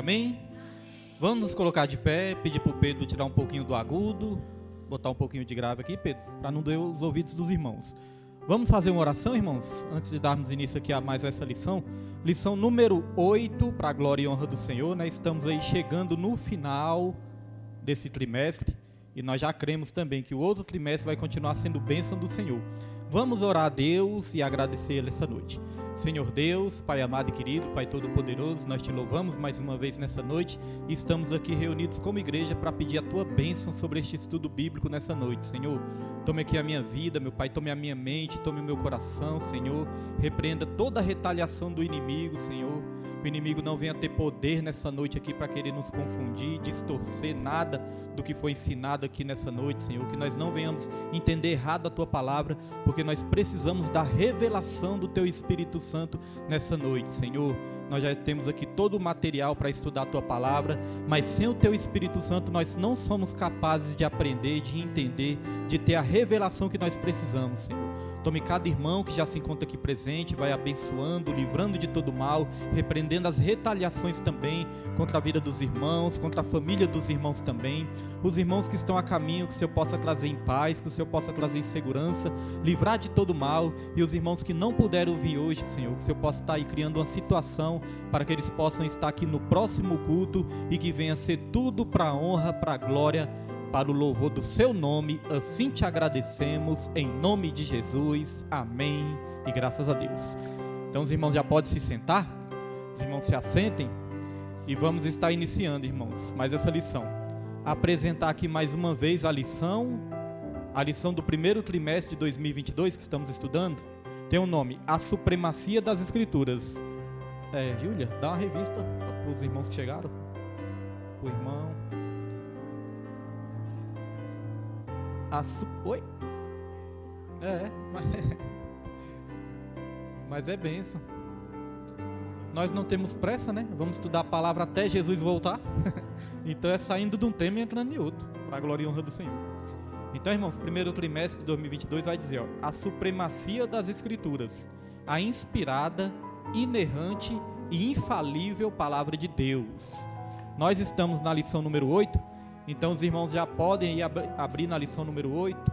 amém? Vamos nos colocar de pé, pedir para o Pedro tirar um pouquinho do agudo, botar um pouquinho de grave aqui, Pedro, para não doer os ouvidos dos irmãos. Vamos fazer uma oração, irmãos, antes de darmos início aqui a mais essa lição. Lição número 8, para a glória e honra do Senhor, né? Estamos aí chegando no final desse trimestre e nós já cremos também que o outro trimestre vai continuar sendo bênção do Senhor. Vamos orar a Deus e agradecer Ele essa noite. Senhor Deus, Pai amado e querido, Pai todo-poderoso, nós te louvamos mais uma vez nessa noite e estamos aqui reunidos como igreja para pedir a tua bênção sobre este estudo bíblico nessa noite. Senhor, tome aqui a minha vida, meu Pai, tome a minha mente, tome o meu coração, Senhor, repreenda toda a retaliação do inimigo, Senhor. Que o inimigo não venha ter poder nessa noite aqui para querer nos confundir, distorcer nada do que foi ensinado aqui nessa noite, Senhor. Que nós não venhamos entender errado a Tua palavra, porque nós precisamos da revelação do Teu Espírito Santo nessa noite, Senhor. Nós já temos aqui todo o material para estudar a Tua palavra, mas sem o Teu Espírito Santo nós não somos capazes de aprender, de entender, de ter a revelação que nós precisamos, Senhor. Tome cada irmão que já se encontra aqui presente, vai abençoando, livrando de todo mal, repreendendo as retaliações também contra a vida dos irmãos, contra a família dos irmãos também. Os irmãos que estão a caminho, que o Senhor possa trazer em paz, que o Senhor possa trazer em segurança, livrar de todo mal. E os irmãos que não puderam vir hoje, Senhor, que o Senhor possa estar aí criando uma situação para que eles possam estar aqui no próximo culto e que venha ser tudo para a honra, para a glória, para o louvor do seu nome. Assim te agradecemos, em nome de Jesus, amém e graças a Deus. Então os irmãos já podem se sentar, os irmãos se assentem e vamos estar iniciando, irmãos, mais essa lição. Apresentar aqui mais uma vez a lição do primeiro trimestre de 2022 que estamos estudando, tem o nome A Supremacia das Escrituras. Júlia, dá uma revista para os irmãos que chegaram, o irmão... Oi? Mas é bênção. Nós não temos pressa, né? Vamos estudar a palavra até Jesus voltar. Então é saindo de um tema e entrando em outro, para a glória e honra do Senhor. Então, irmãos, primeiro trimestre de 2022 vai dizer, a supremacia das Escrituras, a inspirada, inerrante e infalível palavra de Deus. Nós estamos na lição número 8. Então os irmãos já podem ir abrir na lição número 8.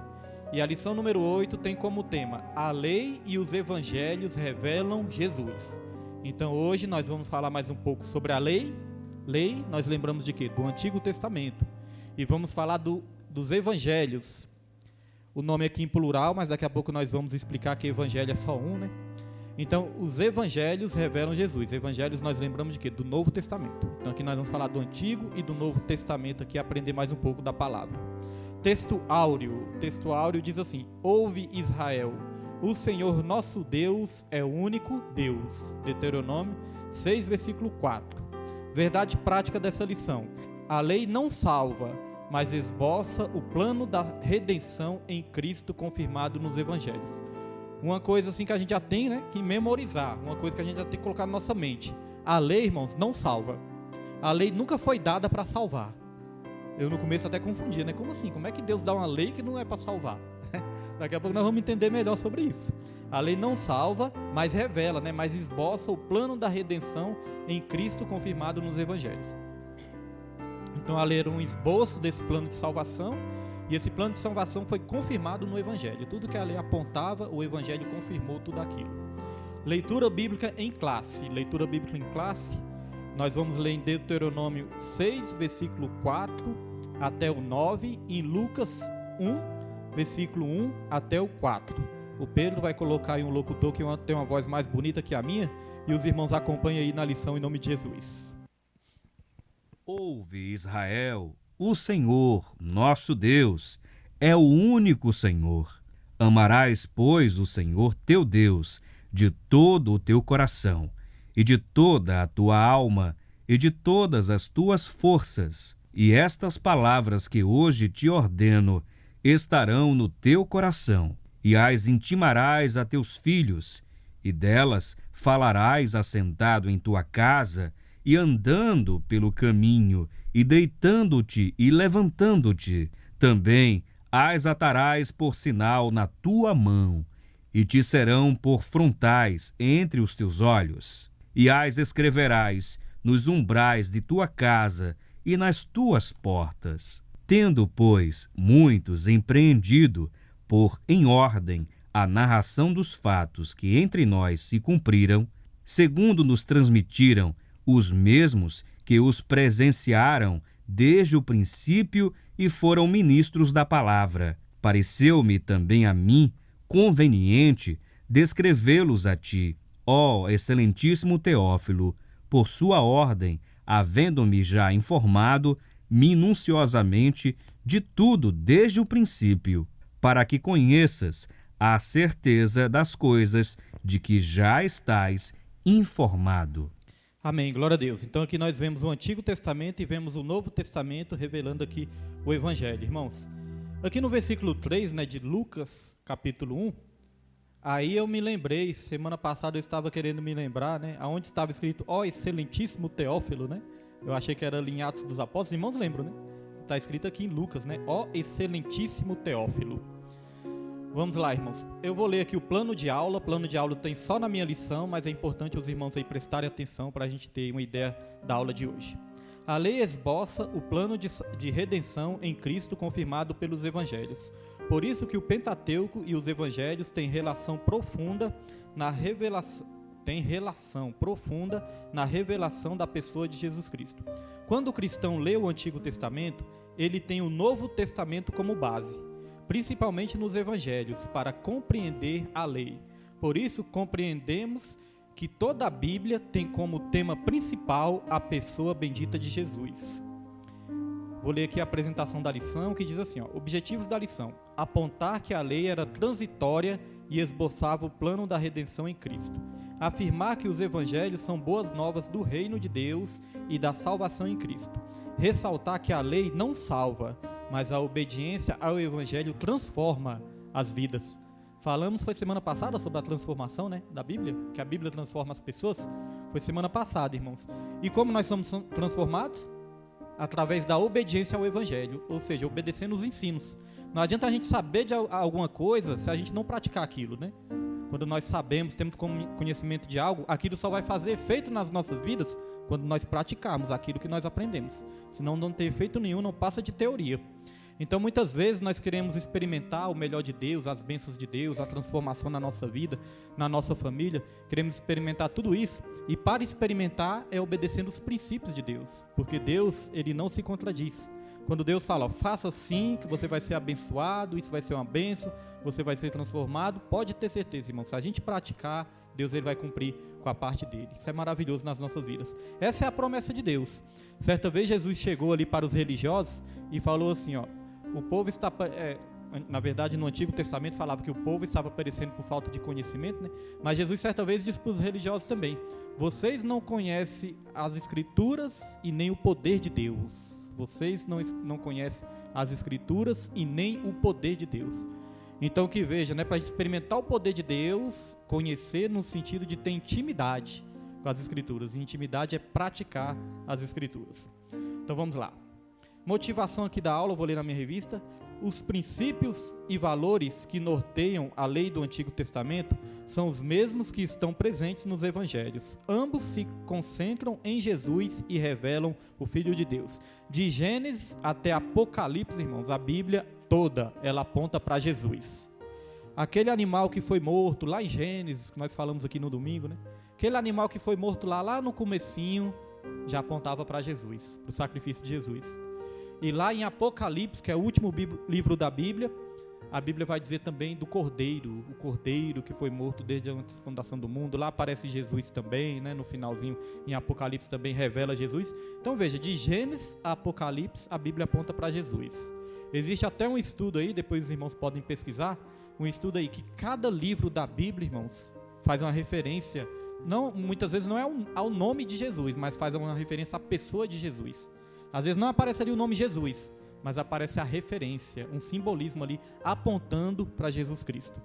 E a lição número 8 tem como tema: a lei e os evangelhos revelam Jesus. Então hoje nós vamos falar mais um pouco sobre a lei. Lei, nós lembramos de quê? Do Antigo Testamento. E vamos falar dos evangelhos. O nome aqui em plural, mas daqui a pouco nós vamos explicar que evangelho é só um, né? Então, os evangelhos revelam Jesus. Evangelhos nós lembramos de quê? Do Novo Testamento. Então, aqui nós vamos falar do Antigo e do Novo Testamento, aqui aprender mais um pouco da palavra. Texto áureo. Texto áureo diz assim: ouve Israel, o Senhor nosso Deus é o único Deus. Deuteronômio 6, versículo 4. Verdade prática dessa lição: a lei não salva, mas esboça o plano da redenção em Cristo confirmado nos evangelhos. Uma coisa assim que a gente já tem, né, que memorizar, uma coisa que a gente já tem que colocar na nossa mente. A lei, irmãos, não salva. A lei nunca foi dada para salvar. Eu no começo até confundia, né? Como assim? Como é que Deus dá uma lei que não é para salvar? Daqui a pouco nós vamos entender melhor sobre isso. A lei não salva, mas revela, né? Mas esboça o plano da redenção em Cristo confirmado nos evangelhos. Então a lei era um esboço desse plano de salvação. E esse plano de salvação foi confirmado no Evangelho. Tudo que a lei apontava, o Evangelho confirmou tudo aquilo. Leitura bíblica em classe. Leitura bíblica em classe, nós vamos ler em Deuteronômio 6, versículo 4 até o 9, e em Lucas 1, versículo 1 até o 4. O Pedro vai colocar aí um locutor que tem uma voz mais bonita que a minha, e os irmãos acompanham aí na lição em nome de Jesus. Ouve, Israel, o Senhor, nosso Deus, é o único Senhor. Amarás, pois, o Senhor teu Deus de todo o teu coração, e de toda a tua alma, e de todas as tuas forças. E estas palavras que hoje te ordeno estarão no teu coração, e as intimarás a teus filhos, e delas falarás assentado em tua casa, e andando pelo caminho, e deitando-te e levantando-te. Também as atarás por sinal na tua mão, e te serão por frontais entre os teus olhos. E as escreverás nos umbrais de tua casa e nas tuas portas. Tendo, pois, muitos empreendido, pôr em ordem a narração dos fatos que entre nós se cumpriram, segundo nos transmitiram os mesmos que os presenciaram desde o princípio e foram ministros da palavra, pareceu-me também a mim conveniente descrevê-los a ti, ó excelentíssimo Teófilo, por sua ordem, havendo-me já informado minuciosamente de tudo desde o princípio, para que conheças a certeza das coisas de que já estás informado. Amém, glória a Deus. Então aqui nós vemos o Antigo Testamento e vemos o Novo Testamento revelando aqui o Evangelho, irmãos. Aqui no versículo 3, né, de Lucas, capítulo 1, aí eu me lembrei, semana passada eu estava querendo me lembrar, né, aonde estava escrito, ó excelentíssimo Teófilo, né? Eu achei que era ali em Atos dos Apóstolos, irmãos lembram, né? Está escrito aqui em Lucas, né? Ó excelentíssimo Teófilo. Vamos lá, irmãos. Eu vou ler aqui o plano de aula. O plano de aula tem só na minha lição, mas é importante os irmãos aí prestarem atenção para a gente ter uma ideia da aula de hoje. A lei esboça o plano de redenção em Cristo confirmado pelos evangelhos. Por isso que o Pentateuco e os evangelhos têm relação profunda na revelação da pessoa de Jesus Cristo. Quando o cristão lê o Antigo Testamento, ele tem o Novo Testamento como base, principalmente nos evangelhos, para compreender a lei. Por isso, compreendemos que toda a Bíblia tem como tema principal a pessoa bendita de Jesus. Vou ler aqui a apresentação da lição, que diz assim, ó, objetivos da lição: apontar que a lei era transitória e esboçava o plano da redenção em Cristo. Afirmar que os evangelhos são boas novas do reino de Deus e da salvação em Cristo. Ressaltar que a lei não salva, mas a obediência ao evangelho transforma as vidas. Falamos, foi semana passada, sobre a transformação, né, da Bíblia, que a Bíblia transforma as pessoas. Foi semana passada, irmãos. E como nós somos transformados? Através da obediência ao evangelho, ou seja, obedecendo os ensinos. Não adianta a gente saber de alguma coisa se a gente não praticar aquilo, né? Quando nós sabemos, temos conhecimento de algo, aquilo só vai fazer efeito nas nossas vidas quando nós praticarmos aquilo que nós aprendemos. Senão não tem efeito nenhum, não passa de teoria. Então muitas vezes nós queremos experimentar o melhor de Deus, as bênçãos de Deus, a transformação na nossa vida, na nossa família. Queremos experimentar tudo isso, e para experimentar é obedecendo os princípios de Deus, porque Deus, ele não se contradiz. Quando Deus fala, ó, faça assim, que você vai ser abençoado, isso vai ser uma bênção, você vai ser transformado, pode ter certeza, irmão, se a gente praticar, Deus, ele vai cumprir com a parte dele. Isso é maravilhoso nas nossas vidas. Essa é a promessa de Deus. Certa vez Jesus chegou ali para os religiosos e falou assim, ó, o povo está, na verdade no Antigo Testamento falava que o povo estava perecendo por falta de conhecimento, né? Mas Jesus certa vez disse para os religiosos também, vocês não conhecem as Escrituras e nem o poder de Deus. Vocês não conhecem as Escrituras e nem o poder de Deus. Então que veja, né, para experimentar o poder de Deus, conhecer no sentido de ter intimidade com as Escrituras. E intimidade é praticar as Escrituras. Então vamos lá. Motivação aqui da aula, eu vou ler na minha revista. Os princípios e valores que norteiam a lei do Antigo Testamento são os mesmos que estão presentes nos Evangelhos. Ambos se concentram em Jesus e revelam o Filho de Deus. De Gênesis até Apocalipse, irmãos, a Bíblia toda, ela aponta para Jesus. Aquele animal que foi morto lá em Gênesis, que nós falamos aqui no domingo, né? Aquele animal que foi morto lá no comecinho, já apontava para Jesus, para o sacrifício de Jesus. E lá em Apocalipse, que é o último livro da Bíblia, a Bíblia vai dizer também do Cordeiro, o Cordeiro que foi morto desde antes da fundação do mundo. Lá aparece Jesus também, né? No finalzinho, em Apocalipse também revela Jesus. Então veja, de Gênesis a Apocalipse, a Bíblia aponta para Jesus. Existe até um estudo aí, depois os irmãos podem pesquisar, um estudo aí que cada livro da Bíblia, irmãos, faz uma referência, não, muitas vezes não é ao nome de Jesus, mas faz uma referência à pessoa de Jesus. Às vezes não aparece ali o nome Jesus, mas aparece a referência, um simbolismo ali apontando para Jesus Cristo.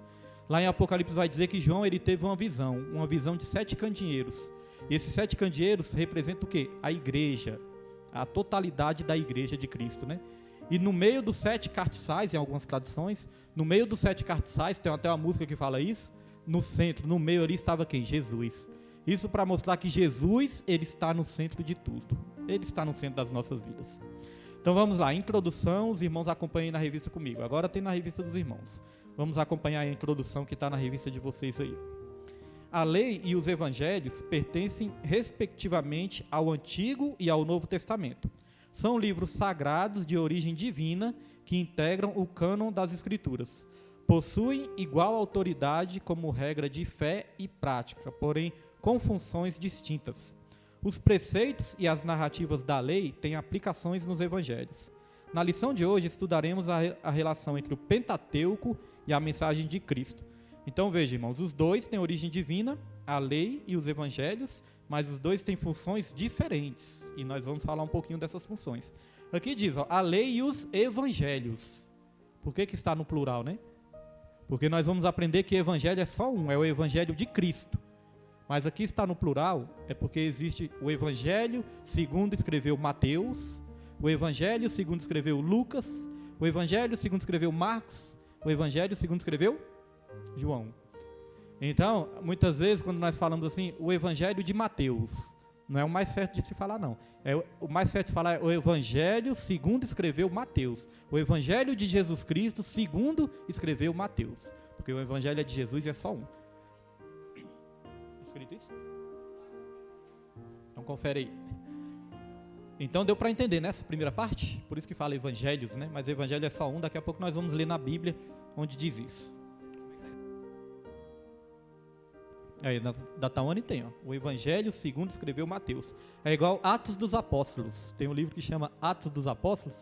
Lá em Apocalipse vai dizer que João, ele teve uma visão de 7 candeeiros. E esses 7 candeeiros representam o quê? A igreja, a totalidade da igreja de Cristo, né? E no meio dos 7 cartiçais, em algumas traduções, no meio dos 7 cartiçais, tem até uma música que fala isso, no centro, no meio ali estava quem? Jesus. Isso para mostrar que Jesus, ele está no centro de tudo. Ele está no centro das nossas vidas. Então vamos lá, introdução, os irmãos acompanhem na revista comigo. Agora tem na revista dos irmãos. Vamos acompanhar a introdução que está na revista de vocês aí. A lei e os evangelhos pertencem respectivamente ao Antigo e ao Novo Testamento. São livros sagrados de origem divina que integram o cânon das Escrituras. Possuem igual autoridade como regra de fé e prática, porém com funções distintas. Os preceitos e as narrativas da lei têm aplicações nos evangelhos. Na lição de hoje estudaremos a relação entre o Pentateuco e a mensagem de Cristo. Então veja, irmãos, os dois têm origem divina, a lei e os evangelhos, mas os dois têm funções diferentes. E nós vamos falar um pouquinho dessas funções. Aqui diz, ó, a lei e os evangelhos. Por que está no plural, né? Porque nós vamos aprender que evangelho é só um, é o evangelho de Cristo. Mas aqui está no plural, é porque existe o evangelho segundo escreveu Mateus, o evangelho segundo escreveu Lucas, o evangelho segundo escreveu Marcos, o evangelho segundo escreveu João. Então, muitas vezes quando nós falamos assim, o evangelho de Mateus, não é o mais certo de se falar não. O mais certo de falar é o evangelho segundo escreveu Mateus. O evangelho de Jesus Cristo segundo escreveu Mateus. Porque o evangelho é de Jesus e é só um. Escrito isso? Então confere aí. Então deu para entender nessa primeira parte? Por isso que fala evangelhos, né? Mas o evangelho é só um, daqui a pouco nós vamos ler na Bíblia onde diz isso. Aí, da Tawane tem, ó, o evangelho segundo escreveu Mateus. É igual Atos dos Apóstolos. Tem um livro que chama Atos dos Apóstolos.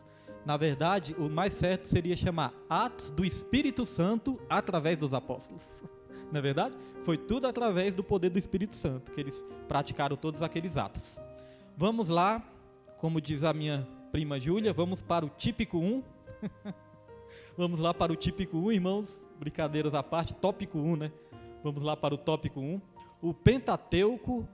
Na verdade, o mais certo seria chamar Atos do Espírito Santo através dos apóstolos. Não é verdade? Foi tudo através do poder do Espírito Santo que eles praticaram todos aqueles atos. Vamos lá, como diz a minha prima Júlia, vamos para o típico 1. Vamos lá para o típico 1, irmãos. Brincadeiras à parte, tópico 1, né? Vamos lá para o tópico 1. O Pentateuco,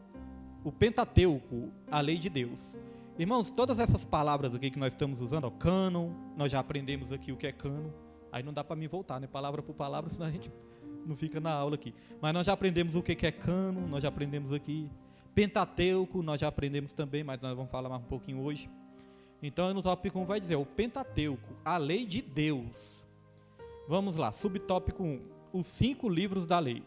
a lei de Deus. Irmãos, todas essas palavras aqui que nós estamos usando, ó, cânon, nós já aprendemos aqui o que é cânon. Aí não dá para mim voltar, né? Palavra por palavra, senão a gente não fica na aula aqui. Mas nós já aprendemos o que é cânon, nós já aprendemos aqui. Pentateuco, nós já aprendemos também, mas nós vamos falar mais um pouquinho hoje. Então, no tópico 1 vai dizer, o Pentateuco, a lei de Deus. Vamos lá, subtópico 1, os 5 livros da lei.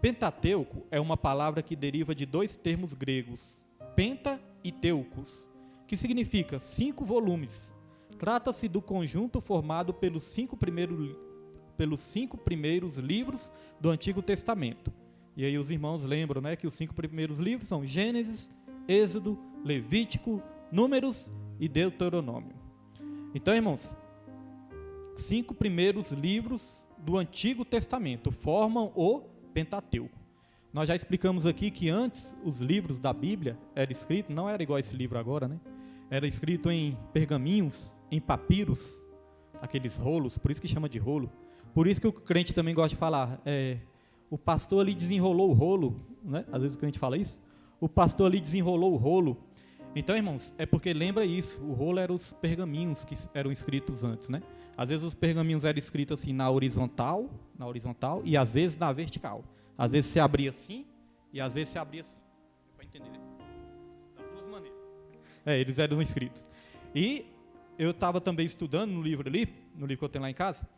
Pentateuco é uma palavra que deriva de 2 termos gregos, penta e teucos, que significa 5 volumes. Trata-se do conjunto formado pelos 5 primeiros livros do Antigo Testamento. E aí os irmãos lembram, né, que os 5 primeiros livros são Gênesis, Êxodo, Levítico, Números e Deuteronômio. Então, irmãos, 5 primeiros livros do Antigo Testamento formam o Pentateuco. Nós já explicamos aqui que antes os livros da Bíblia eram escritos, não era igual esse livro agora, né? Era escrito em pergaminhos, em papiros, aqueles rolos, por isso que chama de rolo. Por isso que o crente também gosta de falar, o pastor ali desenrolou o rolo, né? Às vezes o crente fala isso. O pastor ali desenrolou o rolo. Então, irmãos, é porque lembra isso, o rolo eram os pergaminhos que eram escritos antes, né? Às vezes os pergaminhos eram escritos assim na horizontal e às vezes na vertical. Às vezes se abria assim e às vezes se abria assim. Para entender, né? Das duas maneiras. Eles eram escritos. E eu estava também estudando no livro ali, no livro que eu tenho lá em casa,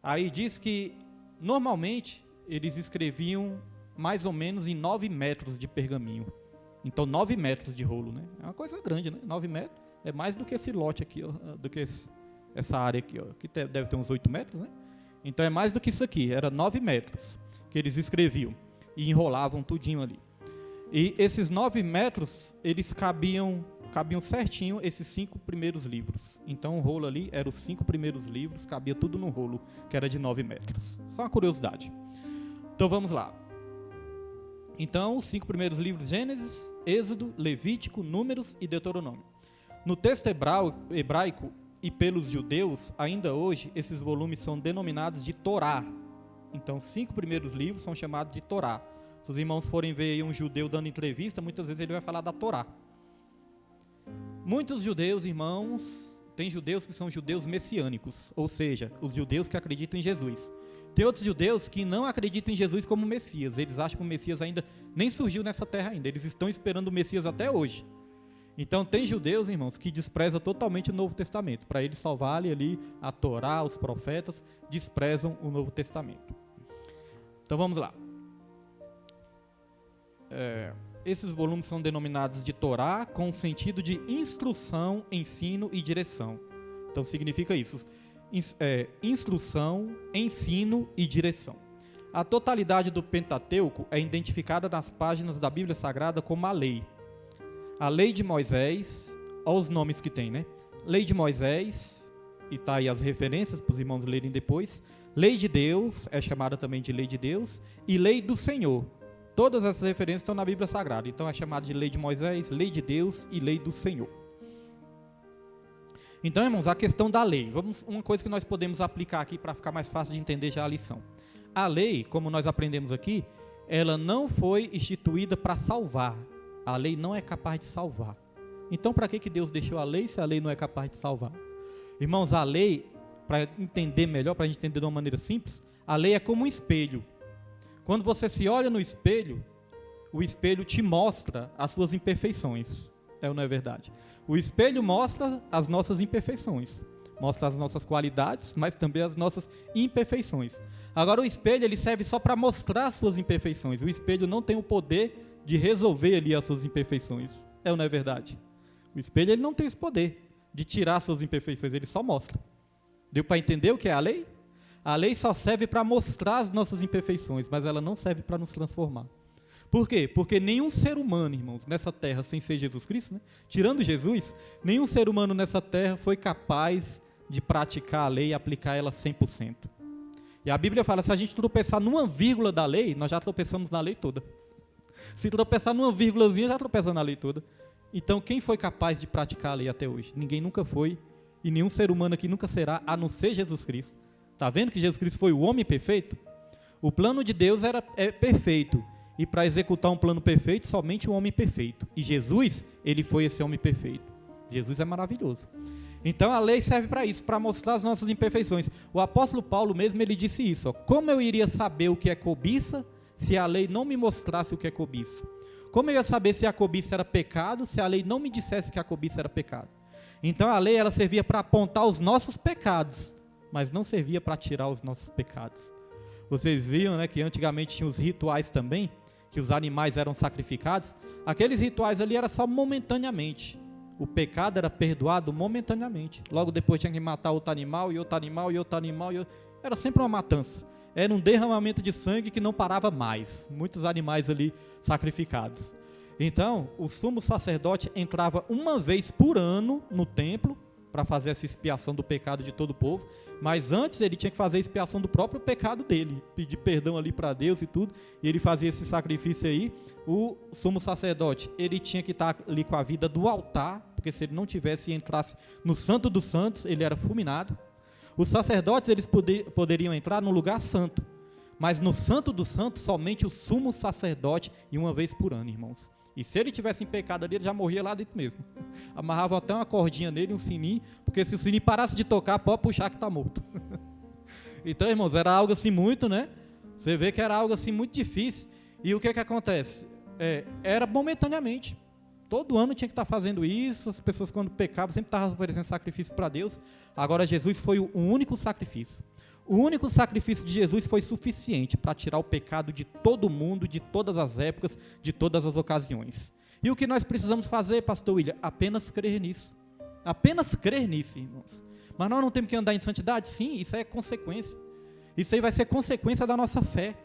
aí diz que normalmente eles escreviam mais ou menos em 9 metros de pergaminho. Então 9 metros de rolo, né? É uma coisa grande, né? 9 metros é mais do que esse lote aqui, ó, do que essa área aqui, ó, que deve ter uns 8 metros, né? Então é mais do que isso aqui, era 9 metros que eles escreviam e enrolavam tudinho ali. E esses 9 metros, eles cabiam certinho esses 5 primeiros livros. Então o rolo ali era os 5 primeiros livros, cabia tudo no rolo, que era de 9 metros. Só uma curiosidade. Então vamos lá. Então, os 5 primeiros livros, Gênesis, Êxodo, Levítico, Números e Deuteronômio. No texto hebraico e pelos judeus, ainda hoje, esses volumes são denominados de Torá. Então, os 5 primeiros livros são chamados de Torá. Se os irmãos forem ver aí um judeu dando entrevista, muitas vezes ele vai falar da Torá. Muitos judeus, irmãos, tem judeus que são judeus messiânicos, ou seja, os judeus que acreditam em Jesus. Tem outros judeus que não acreditam em Jesus como Messias. Eles acham que o Messias ainda nem surgiu nessa terra ainda. Eles estão esperando o Messias até hoje. Então tem judeus, irmãos, que desprezam totalmente o Novo Testamento. Para eles salvarem ali a Torá, os profetas, desprezam o Novo Testamento. Então vamos lá. Esses volumes são denominados de Torá com o sentido de instrução, ensino e direção. Então significa isso. Instrução, ensino e direção. A totalidade do Pentateuco é identificada nas páginas da Bíblia Sagrada como a lei. A lei de Moisés, olha os nomes que tem, né? Lei de Moisés, e está aí as referências para os irmãos lerem depois. Lei de Deus, é chamada também de lei de Deus, e lei do Senhor. Todas essas referências estão na Bíblia Sagrada. Então é chamada de lei de Moisés, lei de Deus e lei do Senhor. Então, irmãos, a questão da lei. Uma coisa que nós podemos aplicar aqui para ficar mais fácil de entender já a lição. A lei, como nós aprendemos aqui, ela não foi instituída para salvar. A lei não é capaz de salvar. Então, para que Deus deixou a lei se a lei não é capaz de salvar? Irmãos, a lei, para entender melhor, para a gente entender de uma maneira simples, a lei é como um espelho. Quando você se olha no espelho, o espelho te mostra as suas imperfeições. É ou não é verdade? O espelho mostra as nossas imperfeições, mostra as nossas qualidades, mas também as nossas imperfeições. Agora o espelho ele serve só para mostrar as suas imperfeições. O espelho não tem o poder de resolver ali as suas imperfeições. É ou não é verdade? O espelho ele não tem esse poder de tirar as suas imperfeições, ele só mostra. Deu para entender o que é a lei? A lei só serve para mostrar as nossas imperfeições, mas ela não serve para nos transformar. Por quê? Porque nenhum ser humano, irmãos, nessa terra, sem ser Jesus Cristo, né? Tirando Jesus, nenhum ser humano nessa terra foi capaz de praticar a lei e aplicar ela 100%. E a Bíblia fala, se a gente tropeçar numa vírgula da lei, nós já tropeçamos na lei toda. Se tropeçar numa vírgulazinha, já tropeça na lei toda. Então, quem foi capaz de praticar a lei até hoje? Ninguém nunca foi, e nenhum ser humano aqui nunca será, a não ser Jesus Cristo. Está vendo que Jesus Cristo foi o homem perfeito? O plano de Deus é perfeito. E para executar um plano perfeito, somente um homem perfeito. E Jesus, ele foi esse homem perfeito. Jesus é maravilhoso. Então a lei serve para isso, para mostrar as nossas imperfeições. O apóstolo Paulo mesmo, ele disse isso. Ó, como eu iria saber o que é cobiça, se a lei não me mostrasse o que é cobiça? Como eu ia saber se a cobiça era pecado, se a lei não me dissesse que a cobiça era pecado? Então a lei, ela servia para apontar os nossos pecados, mas não servia para tirar os nossos pecados. Vocês viram, né, que antigamente tinha os rituais também, que os animais eram sacrificados. Aqueles rituais ali era só momentaneamente. O pecado era perdoado momentaneamente. Logo depois tinha que matar outro animal, e outro animal, e outro animal. Era sempre uma matança. Era um derramamento de sangue que não parava mais. Muitos animais ali sacrificados. Então, o sumo sacerdote entrava uma vez por ano no templo, para fazer essa expiação do pecado de todo o povo, mas antes ele tinha que fazer a expiação do próprio pecado dele, pedir perdão ali para Deus e tudo, e ele fazia esse sacrifício aí. O sumo sacerdote, ele tinha que estar ali com a vida do altar, porque se ele não tivesse e entrasse no Santo dos Santos, ele era fulminado. Os sacerdotes, eles poderiam entrar no lugar santo, mas no Santo dos Santos, somente o sumo sacerdote, e uma vez por ano, irmãos. E se ele tivesse em pecado ali, ele já morria lá dentro mesmo. Amarravam até uma cordinha nele, um sininho, porque se o sininho parasse de tocar, pode puxar que está morto. Então, irmãos, era algo assim muito, né? Você vê que era algo assim muito difícil. E o que acontece? Era momentaneamente. Todo ano tinha que estar fazendo isso, as pessoas quando pecavam sempre estavam oferecendo sacrifício para Deus. Agora Jesus foi o único sacrifício. O único sacrifício de Jesus foi suficiente para tirar o pecado de todo mundo, de todas as épocas, de todas as ocasiões. E o que nós precisamos fazer, pastor William? Apenas crer nisso. Apenas crer nisso, irmãos. Mas nós não temos que andar em santidade? Sim, isso é consequência. Isso aí vai ser consequência da nossa fé.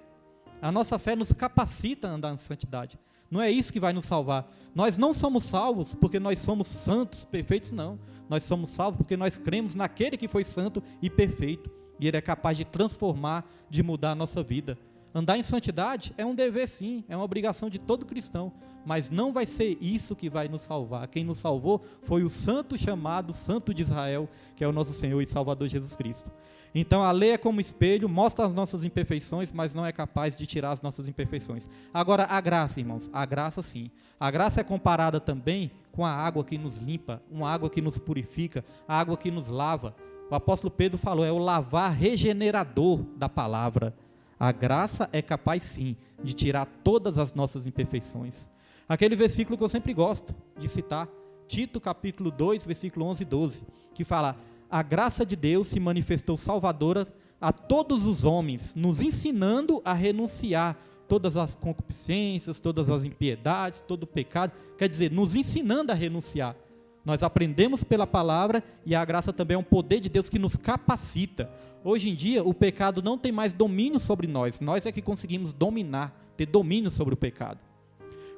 A nossa fé nos capacita a andar em santidade. Não é isso que vai nos salvar. Nós não somos salvos porque nós somos santos, perfeitos, não. Nós somos salvos porque nós cremos naquele que foi santo e perfeito. E ele é capaz de transformar, de mudar a nossa vida. Andar em santidade é um dever sim, é uma obrigação de todo cristão, mas não vai ser isso que vai nos salvar. Quem nos salvou foi o santo chamado Santo de Israel, que é o nosso Senhor e Salvador Jesus Cristo. Então a lei é como espelho, mostra as nossas imperfeições, mas não é capaz de tirar as nossas imperfeições. Agora a graça, irmãos, a graça sim. A graça é comparada também com a água que nos limpa, uma água que nos purifica, a água que nos lava. O apóstolo Pedro falou, é o lavar regenerador da palavra. A graça é capaz sim de tirar todas as nossas imperfeições. Aquele versículo que eu sempre gosto de citar, Tito capítulo 2, versículo 11 e 12, que fala, a graça de Deus se manifestou salvadora a todos os homens, nos ensinando a renunciar todas as concupiscências, todas as impiedades, todo o pecado, quer dizer, nos ensinando a renunciar. Nós aprendemos pela palavra e a graça também é um poder de Deus que nos capacita. Hoje em dia, o pecado não tem mais domínio sobre nós é que conseguimos dominar, ter domínio sobre o pecado.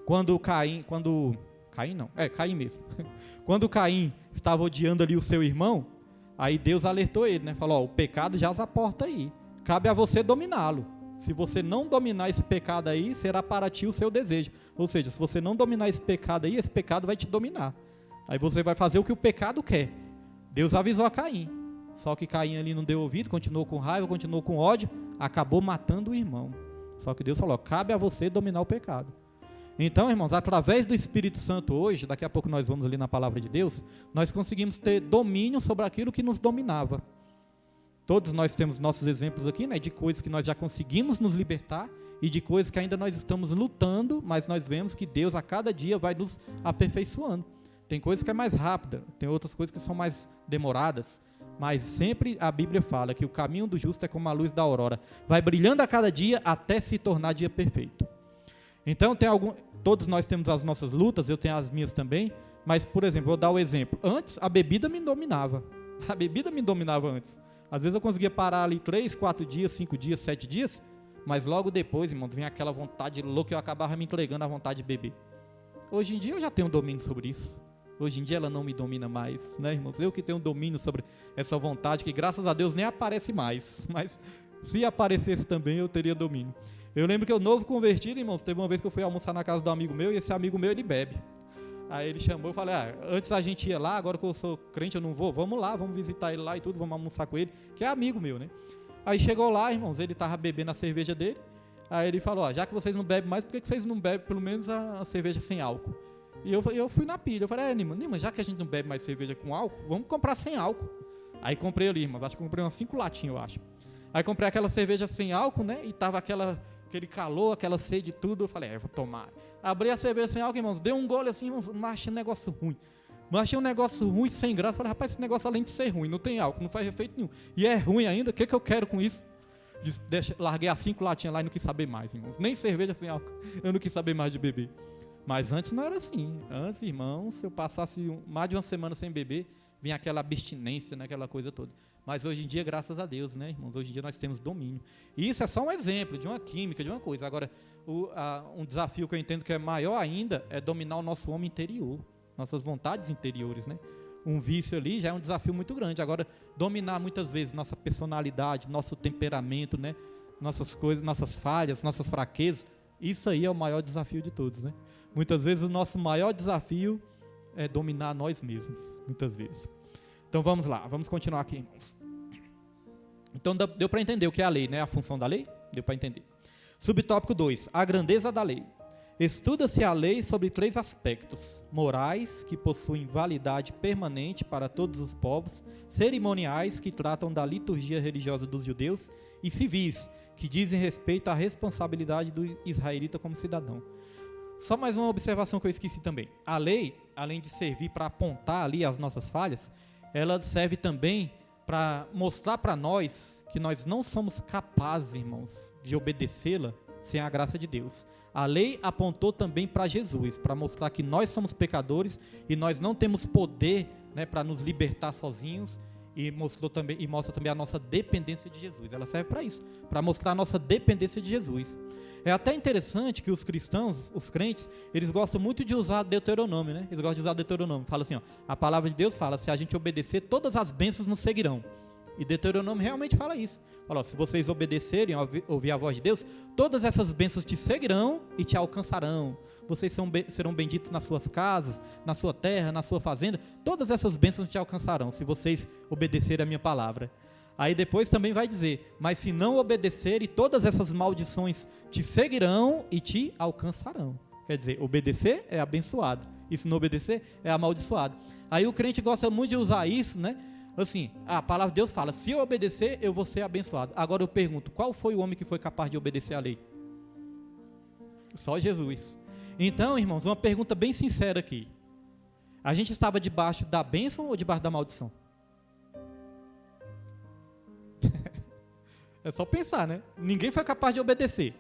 Quando Caim mesmo. Quando Caim estava odiando ali o seu irmão, aí Deus alertou ele, né? Falou, o pecado já a porta aí, cabe a você dominá-lo. Se você não dominar esse pecado aí, será para ti o seu desejo. Ou seja, se você não dominar esse pecado aí, esse pecado vai te dominar. Aí você vai fazer o que o pecado quer. Deus avisou a Caim. Só que Caim ali não deu ouvido, continuou com raiva, continuou com ódio, acabou matando o irmão. Só que Deus falou, cabe a você dominar o pecado. Então, irmãos, através do Espírito Santo hoje, daqui a pouco nós vamos ali na palavra de Deus, nós conseguimos ter domínio sobre aquilo que nos dominava. Todos nós temos nossos exemplos aqui, né, de coisas que nós já conseguimos nos libertar e de coisas que ainda nós estamos lutando, mas nós vemos que Deus a cada dia vai nos aperfeiçoando. Tem coisas que é mais rápida, tem outras coisas que são mais demoradas, mas sempre a Bíblia fala que o caminho do justo é como a luz da aurora, vai brilhando a cada dia até se tornar dia perfeito. Então, todos nós temos as nossas lutas, eu tenho as minhas também, mas, por exemplo, vou dar o exemplo. Antes, a bebida me dominava. A bebida me dominava antes. Às vezes eu conseguia parar ali 3, 4 dias, 5 dias, 7 dias, mas logo depois, irmão, vinha aquela vontade louca e eu acabava me entregando à vontade de beber. Hoje em dia eu já tenho domínio sobre isso. Hoje em dia ela não me domina mais, né, irmãos? Eu que tenho domínio sobre essa vontade, que graças a Deus nem aparece mais, mas se aparecesse também eu teria domínio. Eu lembro que eu novo convertido, irmãos, teve uma vez que eu fui almoçar na casa do amigo meu e esse amigo meu, ele bebe. Aí ele chamou e falei, antes a gente ia lá, agora que eu sou crente eu não vou, vamos lá, vamos visitar ele lá e tudo, vamos almoçar com ele, que é amigo meu, né? Aí chegou lá, irmãos, ele tava bebendo a cerveja dele, aí ele falou, já que vocês não bebem mais, por que vocês não bebem pelo menos a cerveja sem álcool? E eu fui na pilha, eu falei, Nima, já que a gente não bebe mais cerveja com álcool, vamos comprar sem álcool. Aí comprei ali, irmãos, acho que comprei umas 5 latinhas, eu acho. Aí comprei aquela cerveja sem álcool, né, e tava aquele calor, aquela sede e tudo, eu falei, vou tomar. Abri a cerveja sem álcool, irmãos, dei um gole assim, irmãos, mas achei um negócio ruim. Mas achei um negócio ruim, sem graça, falei, rapaz, esse negócio além de ser ruim, não tem álcool, não faz efeito nenhum. E é ruim ainda, o que eu quero com isso? Larguei as 5 latinhas lá e não quis saber mais, irmãos. Nem cerveja sem álcool, eu não quis saber mais de beber. Mas antes não era assim. Antes, irmãos, se eu passasse mais de uma semana sem beber, vinha aquela abstinência, né, aquela coisa toda. Mas hoje em dia, graças a Deus, né, irmãos, hoje em dia nós temos domínio. E isso é só um exemplo de uma química, de uma coisa. Agora, um desafio que eu entendo que é maior ainda é dominar o nosso homem interior, nossas vontades interiores, né? Um vício ali já é um desafio muito grande. Agora, dominar muitas vezes nossa personalidade, nosso temperamento, né, nossas coisas, nossas falhas, nossas fraquezas, isso aí é o maior desafio de todos, né? Muitas vezes o nosso maior desafio é dominar nós mesmos, muitas vezes. Então vamos lá, vamos continuar aqui, irmãos. Então deu para entender o que é a lei, né? A função da lei? Deu para entender. Subtópico 2, a grandeza da lei. Estuda-se a lei sobre 3 aspectos: morais, que possuem validade permanente para todos os povos; cerimoniais, que tratam da liturgia religiosa dos judeus; e civis, que dizem respeito à responsabilidade do israelita como cidadão. Só mais uma observação que eu esqueci também. A lei, além de servir para apontar ali as nossas falhas, ela serve também para mostrar para nós que nós não somos capazes, irmãos, de obedecê-la sem a graça de Deus. A lei apontou também para Jesus, para mostrar que nós somos pecadores e nós não temos poder, né, para nos libertar sozinhos, e mostra também a nossa dependência de Jesus. Ela serve para isso, para mostrar a nossa dependência de Jesus. É até interessante que os cristãos, os crentes, eles gostam muito de usar Deuteronômio, né? Eles gostam de usar Deuteronômio. Fala assim, a palavra de Deus fala, se a gente obedecer, todas as bênçãos nos seguirão. E Deuteronômio realmente fala isso. Fala, se vocês obedecerem, ouvir a voz de Deus, todas essas bênçãos te seguirão e te alcançarão. Vocês serão benditos nas suas casas, na sua terra, na sua fazenda. Todas essas bênçãos te alcançarão, se vocês obedecerem a minha palavra. Aí depois também vai dizer, mas se não obedecerem, todas essas maldições te seguirão e te alcançarão. Quer dizer, obedecer é abençoado, e se não obedecer é amaldiçoado. Aí o crente gosta muito de usar isso, né? Assim, a palavra de Deus fala, se eu obedecer, eu vou ser abençoado. Agora eu pergunto, qual foi o homem que foi capaz de obedecer à lei? Só Jesus. Então, irmãos, uma pergunta bem sincera aqui. A gente estava debaixo da bênção ou debaixo da maldição? É só pensar, né? Ninguém foi capaz de obedecer.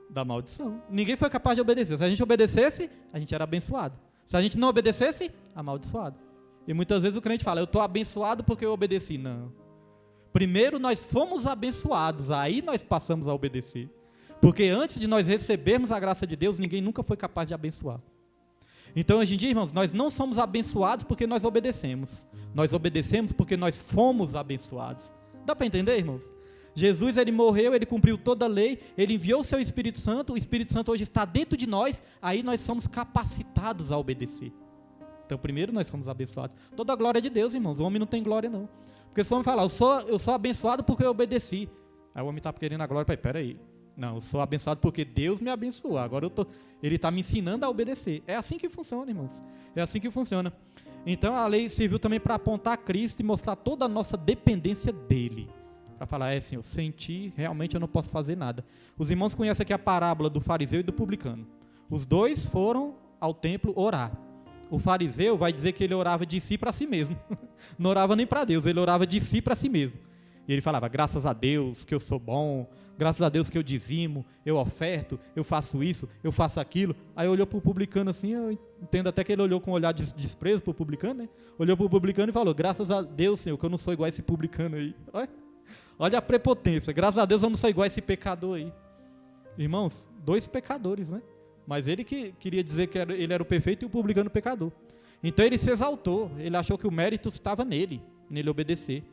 Da maldição. Ninguém foi capaz de obedecer. Se a gente obedecesse, a gente era abençoado. Se a gente não obedecesse, amaldiçoado. E muitas vezes o crente fala, eu estou abençoado porque eu obedeci. Não. Primeiro nós fomos abençoados, aí nós passamos a obedecer. Porque antes de nós recebermos a graça de Deus, ninguém nunca foi capaz de abençoar. Então hoje em dia, irmãos, nós não somos abençoados porque nós obedecemos. Nós obedecemos porque nós fomos abençoados. Dá para entender, irmãos? Jesus, ele morreu, ele cumpriu toda a lei, ele enviou o seu Espírito Santo, o Espírito Santo hoje está dentro de nós, aí nós somos capacitados a obedecer. Então, primeiro nós somos abençoados. Toda a glória é de Deus, irmãos, o homem não tem glória não. Porque se o homem falar, eu sou abençoado porque eu obedeci, aí o homem está querendo a glória, peraí, não, eu sou abençoado porque Deus me abençoou, agora ele está me ensinando a obedecer. É assim que funciona, irmãos, é assim que funciona. Então, a lei serviu também para apontar a Cristo e mostrar toda a nossa dependência dele. Para falar, Senhor, sem ti, realmente eu não posso fazer nada. Os irmãos conhecem aqui a parábola do fariseu e do publicano. Os dois foram ao templo orar. O fariseu vai dizer que ele orava de si para si mesmo. Não orava nem para Deus, ele orava de si para si mesmo. E ele falava, graças a Deus que eu sou bom, graças a Deus que eu dizimo, eu oferto, eu faço isso, eu faço aquilo. Aí olhou para o publicano assim, eu entendo até que ele olhou com um olhar de desprezo para o publicano, né? Olhou para o publicano e falou, graças a Deus, Senhor, que eu não sou igual a esse publicano aí. Olha a prepotência, graças a Deus eu não sou igual a esse pecador aí. Irmãos, dois pecadores, né? Mas ele que queria dizer que ele era o perfeito e o publicano o pecador. Então ele se exaltou, ele achou que o mérito estava nele obedecer.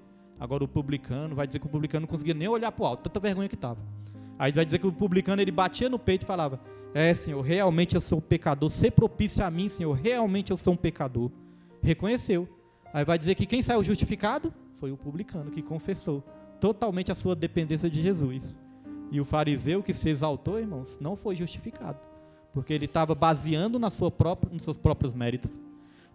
Agora o publicano, vai dizer que o publicano não conseguia nem olhar para o alto, tanta vergonha que estava. Aí vai dizer que o publicano, ele batia no peito e falava, Senhor, realmente eu sou um pecador, ser propício a mim, Senhor, realmente eu sou um pecador. Reconheceu. Aí vai dizer que quem saiu justificado foi o publicano, que confessou totalmente a sua dependência de Jesus. E o fariseu que se exaltou, irmãos, não foi justificado, porque ele estava baseando nos seus próprios méritos.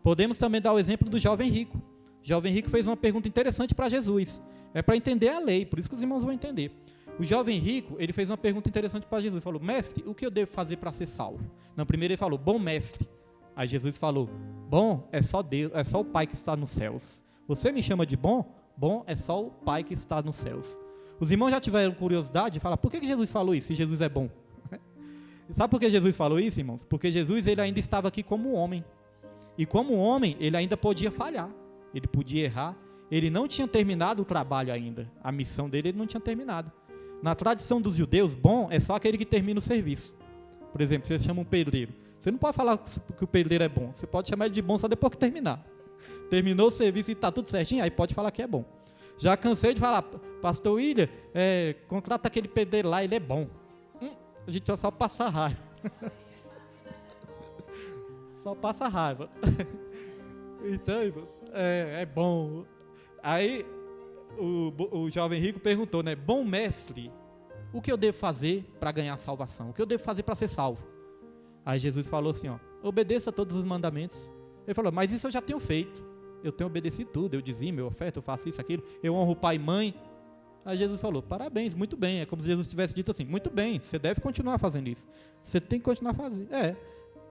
Podemos também dar o exemplo do jovem rico. O jovem rico fez uma pergunta interessante para Jesus. É para entender a lei, por isso que os irmãos vão entender. O jovem rico, ele fez uma pergunta interessante para Jesus. Falou, mestre, o que eu devo fazer para ser salvo? Não, primeiro ele falou, bom mestre. Aí Jesus falou, bom é só Deus, é só o Pai que está nos céus. Você me chama de bom? Bom é só o Pai que está nos céus. Os irmãos já tiveram curiosidade de falar, por que Jesus falou isso, se Jesus é bom? Sabe por que Jesus falou isso, irmãos? Porque Jesus, ele ainda estava aqui como homem. E como homem, ele ainda podia falhar. Ele podia errar. Ele não tinha terminado o trabalho ainda. A missão dele, ele não tinha terminado. Na tradição dos judeus, bom é só aquele que termina o serviço. Por exemplo, você chama um pedreiro. Você não pode falar que o pedreiro é bom. Você pode chamar ele de bom só depois que terminar. Terminou o serviço e está tudo certinho, aí pode falar que é bom. Já cansei de falar, pastor William, contrata aquele pedreiro lá, ele é bom. A gente só passa raiva. Só passa raiva. Então, irmãos, é bom. Aí o jovem rico perguntou, né? Bom mestre, o que eu devo fazer para ganhar salvação? O que eu devo fazer para ser salvo? Aí Jesus falou assim, obedeça a todos os mandamentos. Ele falou, mas isso eu já tenho feito. Eu tenho obedecido tudo, eu dizimo, eu oferto, eu faço isso, aquilo, eu honro o pai e mãe. Aí Jesus falou, parabéns, muito bem. É como se Jesus tivesse dito assim, muito bem, você deve continuar fazendo isso. Você tem que continuar fazendo.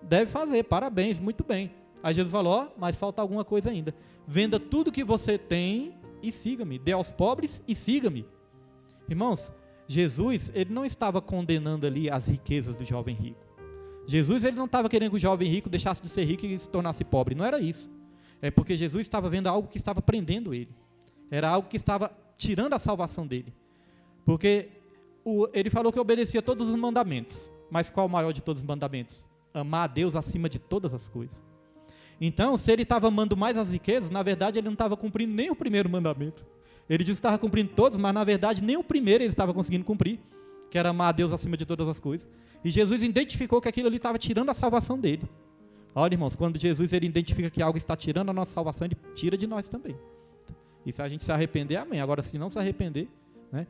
Deve fazer, parabéns, muito bem. Aí Jesus falou, mas falta alguma coisa ainda. Venda tudo que você tem e siga-me. Dê aos pobres e siga-me. Irmãos, Jesus, ele não estava condenando ali as riquezas do jovem rico. Jesus, ele não estava querendo que o jovem rico deixasse de ser rico e se tornasse pobre. Não era isso. É porque Jesus estava vendo algo que estava prendendo ele. Era algo que estava tirando a salvação dele. Porque ele falou que obedecia todos os mandamentos. Mas qual o maior de todos os mandamentos? Amar a Deus acima de todas as coisas. Então, se ele estava amando mais as riquezas, na verdade ele não estava cumprindo nem o primeiro mandamento. Ele disse que estava cumprindo todos, mas na verdade nem o primeiro ele estava conseguindo cumprir, que era amar a Deus acima de todas as coisas. E Jesus identificou que aquilo ali estava tirando a salvação dele. Olha, irmãos, quando Jesus ele identifica que algo está tirando a nossa salvação, ele tira de nós também. E se a gente se arrepender, amém. Agora, se não se arrepender, né?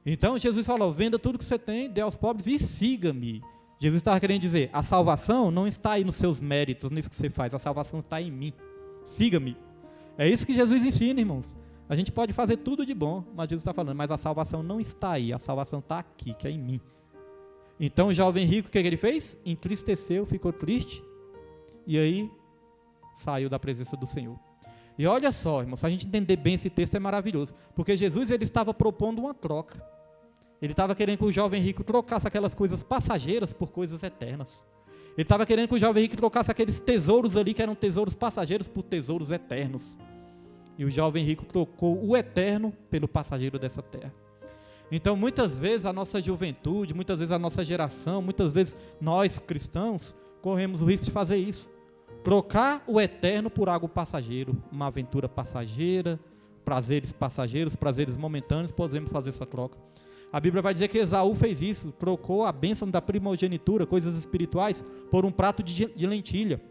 Então, Jesus falou, venda tudo que você tem, dê aos pobres e siga-me. Jesus estava querendo dizer, a salvação não está aí nos seus méritos, nisso que você faz, a salvação está em mim. Siga-me. É isso que Jesus ensina, irmãos. A gente pode fazer tudo de bom, mas Jesus está falando, mas a salvação não está aí, a salvação está aqui, que é em mim. Então o jovem rico, o que ele fez? Entristeceu, ficou triste, e aí saiu da presença do Senhor. E olha só, irmão, se a gente entender bem esse texto é maravilhoso, porque Jesus ele estava propondo uma troca. Ele estava querendo que o jovem rico trocasse aquelas coisas passageiras por coisas eternas. Ele estava querendo que o jovem rico trocasse aqueles tesouros ali, que eram tesouros passageiros, por tesouros eternos. E o jovem rico trocou o eterno pelo passageiro dessa terra. Então, muitas vezes a nossa juventude, muitas vezes a nossa geração, muitas vezes nós cristãos, corremos o risco de fazer isso. Trocar o eterno por algo passageiro, uma aventura passageira, prazeres passageiros, prazeres momentâneos, podemos fazer essa troca. A Bíblia vai dizer que Esaú fez isso, trocou a bênção da primogenitura, coisas espirituais, por um prato de lentilha.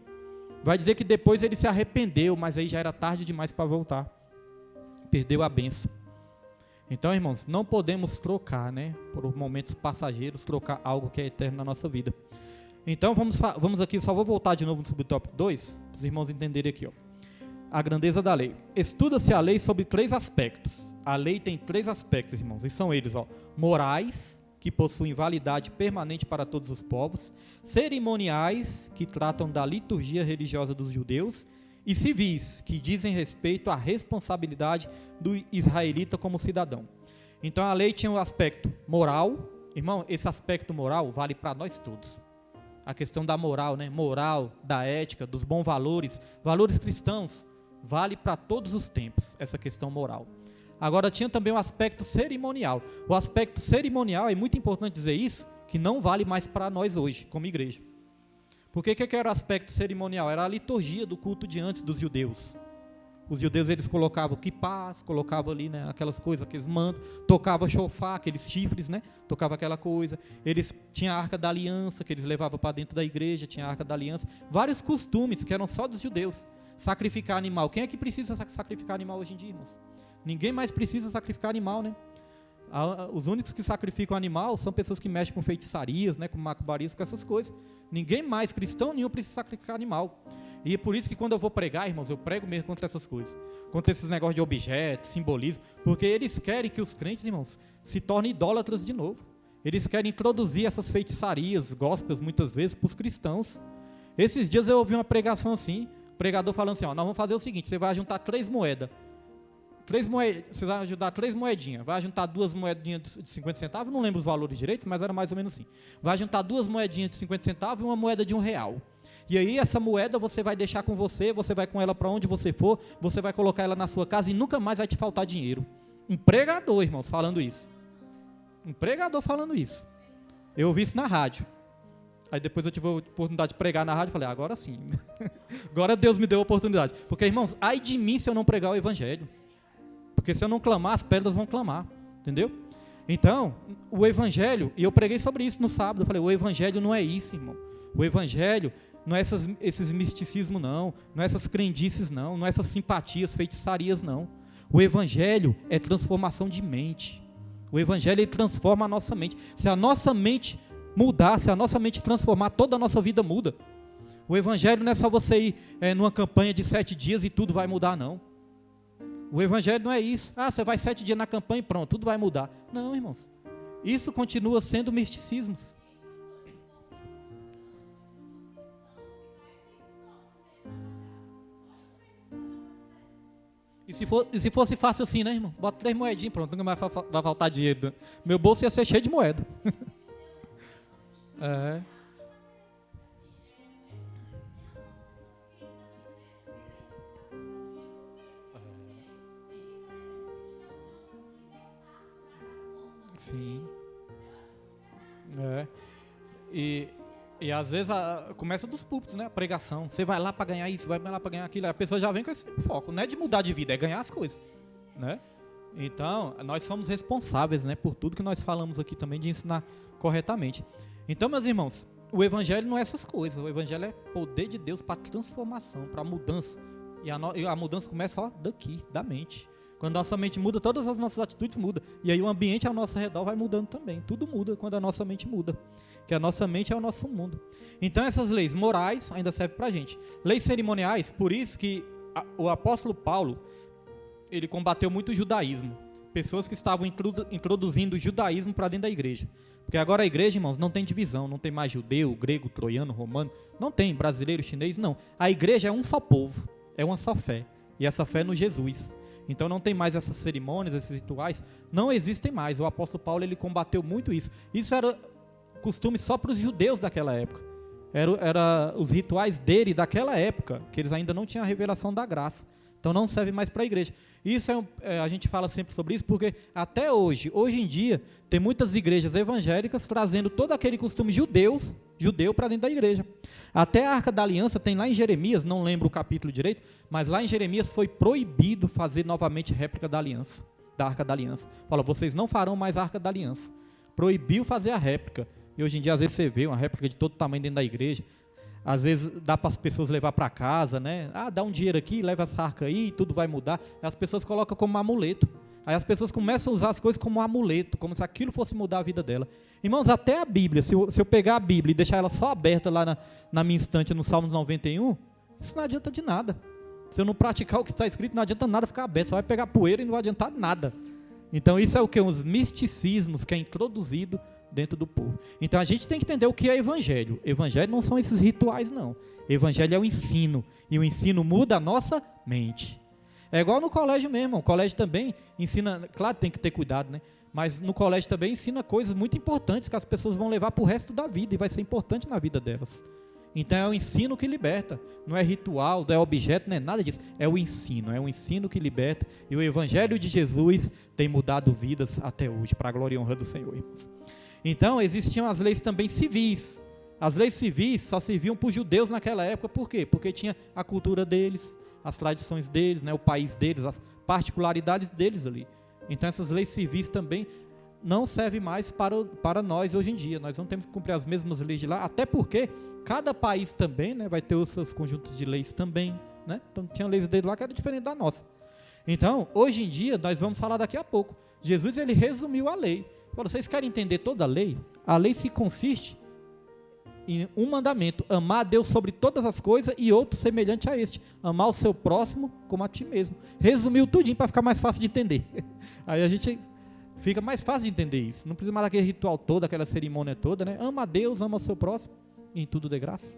Vai dizer que depois ele se arrependeu, mas aí já era tarde demais para voltar. Perdeu a bênção. Então, irmãos, não podemos trocar, né, por momentos passageiros, trocar algo que é eterno na nossa vida. Então, vamos aqui, só vou voltar de novo no subtópico 2, para os irmãos entenderem aqui, ó. A grandeza da lei. Estuda-se a lei sobre 3 aspectos. A lei tem 3 aspectos, irmãos, e são eles, ó, morais, que possuem validade permanente para todos os povos, cerimoniais, que tratam da liturgia religiosa dos judeus, e civis, que dizem respeito à responsabilidade do israelita como cidadão. Então a lei tinha um aspecto moral, irmão, esse aspecto moral vale para nós todos. A questão da moral, né? Moral, da ética, dos bons valores, valores cristãos, vale para todos os tempos, essa questão moral. Agora tinha também o aspecto cerimonial. O aspecto cerimonial, é muito importante dizer isso, que não vale mais para nós hoje, como igreja. Porque o que era o aspecto cerimonial? Era a liturgia do culto de antes dos judeus. Os judeus eles colocavam quipás, colocavam ali, né, aquelas coisas, aqueles mantos, tocavam chofar, aqueles chifres, né, tocava aquela coisa. Eles tinham a arca da aliança, que eles levavam para dentro da igreja, tinha a arca da aliança. Vários costumes que eram só dos judeus. Sacrificar animal. Quem é que precisa sacrificar animal hoje em dia, irmãos? Ninguém mais precisa sacrificar animal, né? Os únicos que sacrificam animal são pessoas que mexem com feitiçarias, né, com macumbarismo, com essas coisas. Ninguém mais, cristão nenhum, precisa sacrificar animal. E é por isso que quando eu vou pregar, irmãos, eu prego mesmo contra essas coisas. Contra esses negócios de objetos, simbolismo. Porque eles querem que os crentes, irmãos, se tornem idólatras de novo. Eles querem introduzir essas feitiçarias, gospels, muitas vezes, para os cristãos. Esses dias eu ouvi uma pregação assim, o pregador falando assim, ó, nós vamos fazer o seguinte, você vai juntar 3 moedas. Você vai ajudar 3 moedinhas, vai juntar 2 moedinhas de 50 centavos, não lembro os valores direitos, mas era mais ou menos assim. Vai juntar 2 moedinhas de 50 centavos e uma moeda de R$1. E aí essa moeda você vai deixar com você vai com ela para onde você for, você vai colocar ela na sua casa e nunca mais vai te faltar dinheiro. Um pregador, irmãos, falando isso. Um pregador falando isso. Eu ouvi isso na rádio. Aí depois eu tive a oportunidade de pregar na rádio e falei, agora sim. Agora Deus me deu a oportunidade. Porque, irmãos, ai de mim se eu não pregar o evangelho. Porque se eu não clamar, as pedras vão clamar, entendeu? Então, o evangelho, e eu preguei sobre isso no sábado, eu falei, o evangelho não é isso, irmão. O evangelho não é esses misticismos, não é essas crendices, não é essas simpatias, feitiçarias, não. O evangelho é transformação de mente. O evangelho, ele transforma a nossa mente. Se a nossa mente mudar, se a nossa mente transformar, toda a nossa vida muda. O evangelho não é só você ir numa campanha de 7 dias e tudo vai mudar, não. O evangelho não é isso. Ah, você vai 7 dias na campanha e pronto, tudo vai mudar. Não, irmãos. Isso continua sendo misticismo. E se fosse fácil assim, né, irmão? Bota 3 moedinhas, pronto, nunca mais vai faltar dinheiro. Meu bolso ia ser cheio de moeda. É. Sim. É. E às vezes começa dos púlpitos, né? A pregação. Você vai lá para ganhar isso, vai lá para ganhar aquilo. A pessoa já vem com esse foco. Não é de mudar de vida, é ganhar as coisas, né? Então, nós somos responsáveis, né, por tudo que nós falamos aqui também, de ensinar corretamente. Então, meus irmãos, o evangelho não é essas coisas. O evangelho é poder de Deus para transformação, para mudança. E a mudança começa ó, daqui, da mente. Quando a nossa mente muda, todas as nossas atitudes mudam. E aí o ambiente ao nosso redor vai mudando também. Tudo muda quando a nossa mente muda. Porque a nossa mente é o nosso mundo. Então essas leis morais ainda servem para a gente. Leis cerimoniais, por isso que o apóstolo Paulo, ele combateu muito o judaísmo. Pessoas que estavam introduzindo o judaísmo para dentro da igreja. Porque agora a igreja, irmãos, não tem divisão, não tem mais judeu, grego, troiano, romano, não tem brasileiro, chinês, não. A igreja é um só povo, é uma só fé, e essa fé é no Jesus. Então não tem mais essas cerimônias, esses rituais, não existem mais. O apóstolo Paulo, ele combateu muito isso. Isso era costume só para os judeus daquela época. Era os rituais dele daquela época, que eles ainda não tinham a revelação da graça. Então não serve mais para a igreja. Isso a gente fala sempre sobre isso, porque até hoje em dia, tem muitas igrejas evangélicas trazendo todo aquele costume judeu para dentro da igreja. Até a Arca da Aliança tem lá em Jeremias, não lembro o capítulo direito, mas lá em Jeremias foi proibido fazer novamente réplica da aliança, da Arca da Aliança. Fala, vocês não farão mais a Arca da Aliança. Proibiu fazer a réplica. E hoje em dia, às vezes você vê uma réplica de todo tamanho dentro da igreja. Às vezes dá para as pessoas levar para casa, né? Ah, dá um dinheiro aqui, leva essa arca aí e tudo vai mudar. E as pessoas colocam como amuleto. Aí as pessoas começam a usar as coisas como amuleto, como se aquilo fosse mudar a vida dela. Irmãos, até a Bíblia, se eu pegar a Bíblia e deixar ela só aberta lá na minha estante no Salmos 91, isso não adianta de nada. Se eu não praticar o que está escrito, não adianta nada ficar aberto. Só vai pegar poeira e não vai adiantar nada. Então isso é o que? Uns misticismos que é introduzido dentro do povo. Então a gente tem que entender o que é evangelho. Evangelho não são esses rituais, não. Evangelho é o ensino. E o ensino muda a nossa mente. É igual no colégio mesmo. O colégio também ensina, claro, tem que ter cuidado, né? Mas no colégio também ensina coisas muito importantes que as pessoas vão levar para o resto da vida e vai ser importante na vida delas. Então é o ensino que liberta. Não é ritual, não é objeto, não é nada disso. É o ensino que liberta. E o evangelho de Jesus tem mudado vidas até hoje, para a glória e honra do Senhor, irmãos. Então, existiam as leis também civis. As leis civis só serviam para os judeus naquela época, por quê? Porque tinha a cultura deles, as tradições deles, né, o país deles, as particularidades deles ali. Então, essas leis civis também não servem mais para nós hoje em dia. Nós não temos que cumprir as mesmas leis de lá, até porque cada país também, né, vai ter os seus conjuntos de leis também. Né? Então, tinha leis deles lá que era diferente da nossa. Então, hoje em dia, nós vamos falar daqui a pouco. Jesus, ele resumiu a lei. Vocês querem entender toda a lei? A lei se consiste em um mandamento: amar a Deus sobre todas as coisas e outro semelhante a este, amar o seu próximo como a ti mesmo. Resumiu tudinho para ficar mais fácil de entender. Aí a gente fica mais fácil de entender isso. Não precisa mais daquele ritual todo, aquela cerimônia toda, né? Ama a Deus, ama o seu próximo e em tudo de graça.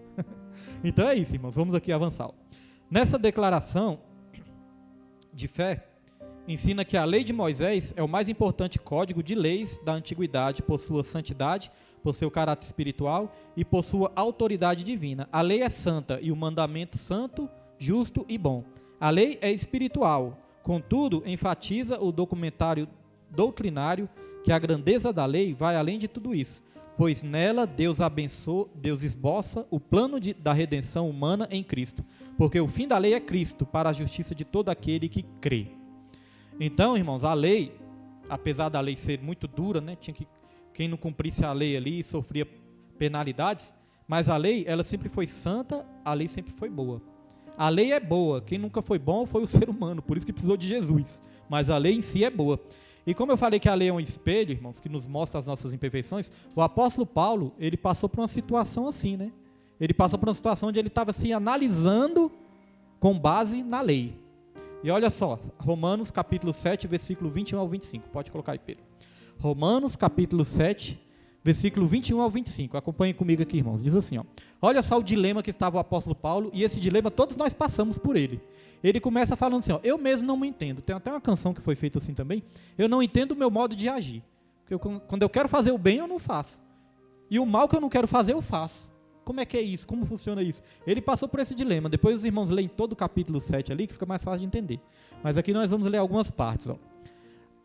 Então é isso, irmãos, vamos aqui avançar. Nessa declaração de fé, ensina que a lei de Moisés é o mais importante código de leis da antiguidade por sua santidade, por seu caráter espiritual e por sua autoridade divina. A lei é santa e o mandamento santo, justo e bom. A lei é espiritual, contudo, enfatiza o documentário doutrinário que a grandeza da lei vai além de tudo isso, pois nela Deus esboça o plano da redenção humana em Cristo, porque o fim da lei é Cristo, para a justiça de todo aquele que crê. Então, irmãos, a lei, apesar da lei ser muito dura, né, quem não cumprisse a lei ali sofria penalidades, mas a lei, ela sempre foi santa, a lei sempre foi boa. A lei é boa, quem nunca foi bom foi o ser humano, por isso que precisou de Jesus, mas a lei em si é boa. E como eu falei que a lei é um espelho, irmãos, que nos mostra as nossas imperfeições, o apóstolo Paulo, ele passou por uma situação assim, né? Ele passou por uma situação onde ele estava se analisando com base na lei. E olha só, Romanos capítulo 7, versículo 21 ao 25. Pode colocar aí, Pedro. Romanos capítulo 7, versículo 21 ao 25. Acompanhem comigo aqui, irmãos. Diz assim, ó. Olha só o dilema que estava o apóstolo Paulo, e esse dilema todos nós passamos por ele. Ele começa falando assim, ó, eu mesmo não me entendo. Tem até uma canção que foi feita assim também. Eu não entendo o meu modo de agir. Porque quando eu quero fazer o bem, eu não faço. E o mal que eu não quero fazer, eu faço. Como é que é isso? Como funciona isso? Ele passou por esse dilema. Depois os irmãos leem todo o capítulo 7 ali, que fica mais fácil de entender. Mas aqui nós vamos ler algumas partes. Ó.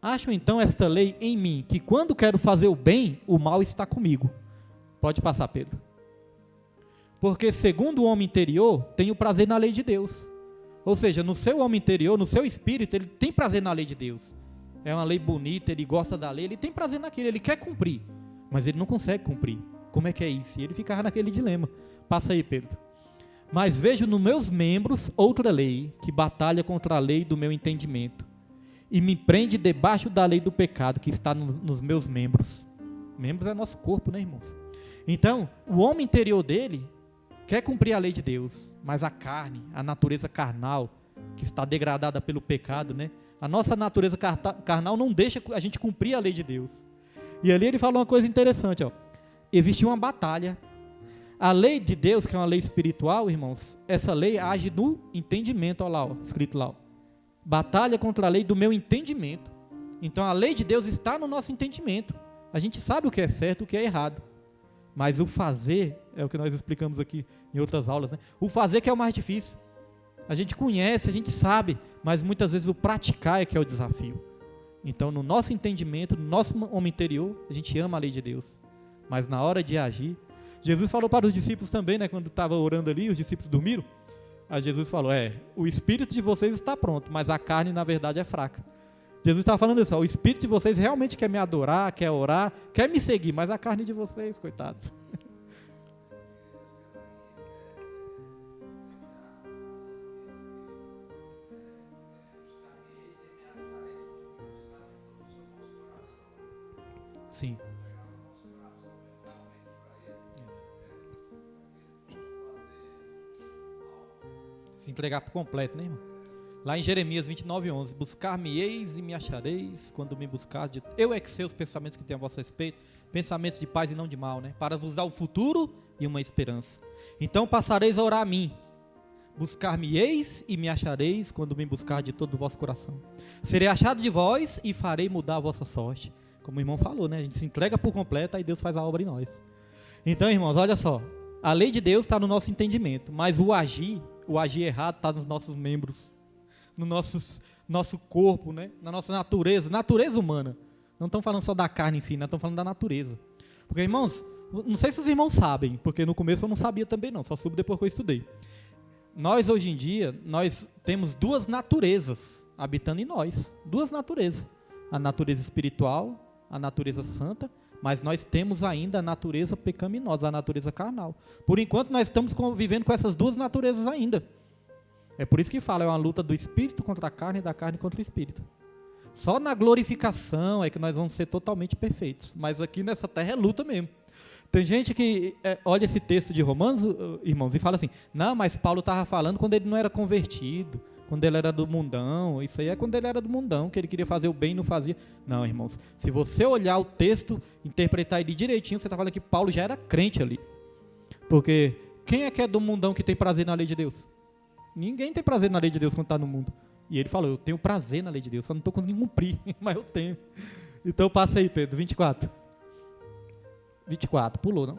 Acho então esta lei em mim, que quando quero fazer o bem, o mal está comigo. Pode passar, Pedro. Porque segundo o homem interior, tenho prazer na lei de Deus. Ou seja, no seu homem interior, no seu espírito, ele tem prazer na lei de Deus. É uma lei bonita, ele gosta da lei, ele tem prazer naquilo, ele quer cumprir. Mas ele não consegue cumprir. Como é que é isso? E ele ficava naquele dilema. Passa aí, Pedro. Mas vejo nos meus membros outra lei, que batalha contra a lei do meu entendimento, e me prende debaixo da lei do pecado, que está nos meus membros. Membros é nosso corpo, né, irmãos? Então, o homem interior dele quer cumprir a lei de Deus, mas a carne, a natureza carnal, que está degradada pelo pecado, né? A nossa natureza carnal não deixa a gente cumprir a lei de Deus. E ali ele falou uma coisa interessante, ó. Existe uma batalha. A lei de Deus, que é uma lei espiritual, irmãos, essa lei age no entendimento, olha lá, ó, escrito lá, ó. Batalha contra a lei do meu entendimento. Então a lei de Deus está no nosso entendimento. A gente sabe o que é certo e o que é errado. Mas o fazer, é o que nós explicamos aqui em outras aulas, né? O fazer que é o mais difícil. A gente conhece, a gente sabe, mas muitas vezes o praticar é que é o desafio. Então no nosso entendimento, no nosso homem interior, a gente ama a lei de Deus. Mas na hora de agir, Jesus falou para os discípulos também, né? Quando estava orando ali, os discípulos dormiram. Aí Jesus falou, o espírito de vocês está pronto, mas a carne na verdade é fraca. Jesus estava falando isso, ó, o espírito de vocês realmente quer me adorar, quer orar, quer me seguir, mas a carne de vocês, coitado. Sim. Se entregar por completo, né, irmão? Lá em Jeremias 29:11, buscar-me-eis e me achareis, quando me buscar, eu é que sei os pensamentos que tenho a vosso respeito, pensamentos de paz e não de mal, né? Para vos dar o futuro e uma esperança. Então passareis a orar a mim, buscar-me-eis e me achareis, quando me buscar de todo o vosso coração. Serei achado de vós e farei mudar a vossa sorte. Como o irmão falou, né? A gente se entrega por completo, aí Deus faz a obra em nós. Então, irmãos, olha só, a lei de Deus está no nosso entendimento, mas o agir errado está nos nossos membros, no nosso corpo, né? Na nossa natureza humana. Não estamos falando só da carne em si, nós estamos falando da natureza. Porque, irmãos, não sei se os irmãos sabem, porque no começo eu não sabia também não, só soube depois que eu estudei. Nós, hoje em dia, nós temos duas naturezas habitando em nós. Duas naturezas. A natureza espiritual, a natureza santa, mas nós temos ainda a natureza pecaminosa, a natureza carnal. Por enquanto nós estamos convivendo com essas duas naturezas ainda. É por isso que fala, é uma luta do espírito contra a carne e da carne contra o espírito. Só na glorificação é que nós vamos ser totalmente perfeitos, mas aqui nessa terra é luta mesmo. Tem gente que olha esse texto de Romanos, irmãos, e fala assim, não, mas Paulo estava falando quando ele não era convertido, quando ele era do mundão, isso aí é quando ele era do mundão, que ele queria fazer o bem e não fazia. Não, irmãos, se você olhar o texto, interpretar ele direitinho, você está falando que Paulo já era crente ali. Porque quem é que é do mundão que tem prazer na lei de Deus? Ninguém tem prazer na lei de Deus quando está no mundo. E ele falou, eu tenho prazer na lei de Deus, só não estou conseguindo cumprir, mas eu tenho. Então passa aí, Pedro, 24. 24, pulou, não?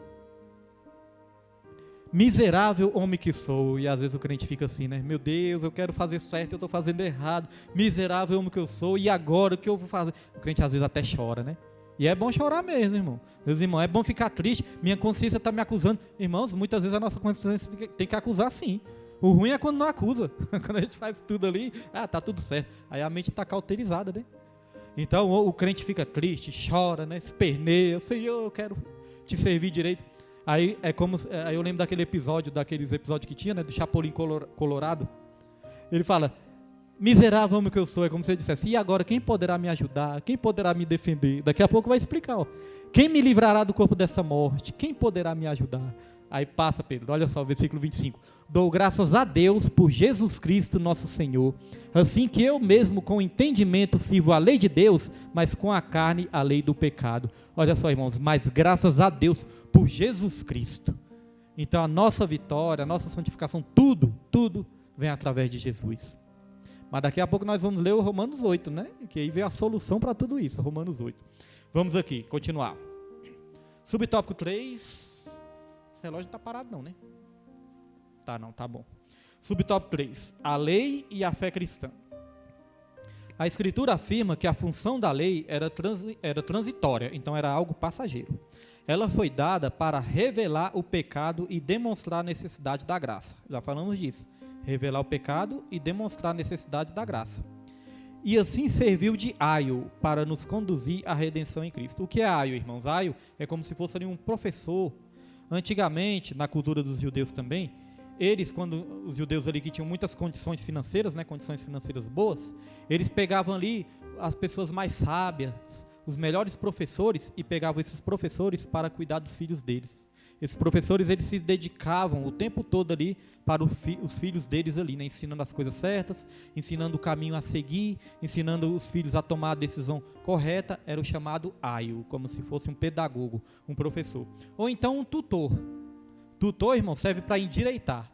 Miserável homem que sou, e às vezes o crente fica assim, né? Meu Deus, eu quero fazer certo, eu estou fazendo errado. Miserável homem que eu sou, e agora o que eu vou fazer? O crente às vezes até chora, né? E é bom chorar mesmo, irmão. Meus irmãos, é bom ficar triste, minha consciência está me acusando. Irmãos, muitas vezes a nossa consciência tem que acusar sim. O ruim é quando não acusa. Quando a gente faz tudo ali, tá tudo certo. Aí a mente está cauterizada, né? Então o crente fica triste, chora, né? Esperneia, Senhor, eu quero te servir direito. Aí é como, aí eu lembro daqueles episódios que tinha, né, do Chapolin Colorado. Ele fala, miserável homem que eu sou, é como se ele dissesse, e agora quem poderá me ajudar? Quem poderá me defender? Daqui a pouco vai explicar, ó. Quem me livrará do corpo dessa morte? Quem poderá me ajudar? Aí passa, Pedro, olha só, versículo 25. Dou graças a Deus por Jesus Cristo nosso Senhor, assim que eu mesmo com entendimento sirvo a lei de Deus, mas com a carne a lei do pecado. Olha só, irmãos, mas graças a Deus por Jesus Cristo. Então a nossa vitória, a nossa santificação, tudo vem através de Jesus. Mas daqui a pouco nós vamos ler o Romanos 8, né? Que aí vem a solução para tudo isso, Romanos 8. Vamos aqui, continuar. Subtópico 3. Esse relógio não está parado não, né? Tá não, tá bom. Subtópico 3. A lei e a fé cristã. A Escritura afirma que a função da lei era transitória, então era algo passageiro. Ela foi dada para revelar o pecado e demonstrar a necessidade da graça. Já falamos disso. Revelar o pecado e demonstrar a necessidade da graça. E assim serviu de aio para nos conduzir à redenção em Cristo. O que é aio, irmãos? Aio é como se fosse ali um professor. Antigamente, na cultura dos judeus também, eles, quando os judeus ali que tinham muitas condições financeiras, né, condições financeiras boas, eles pegavam ali as pessoas mais sábias, os melhores professores, e pegavam esses professores para cuidar dos filhos deles. Esses professores, eles se dedicavam o tempo todo ali para os filhos deles ali, né? Ensinando as coisas certas, ensinando o caminho a seguir, ensinando os filhos a tomar a decisão correta. Era o chamado aio, como se fosse um pedagogo, um professor. Ou então um tutor. Tutor, irmão, serve para endireitar.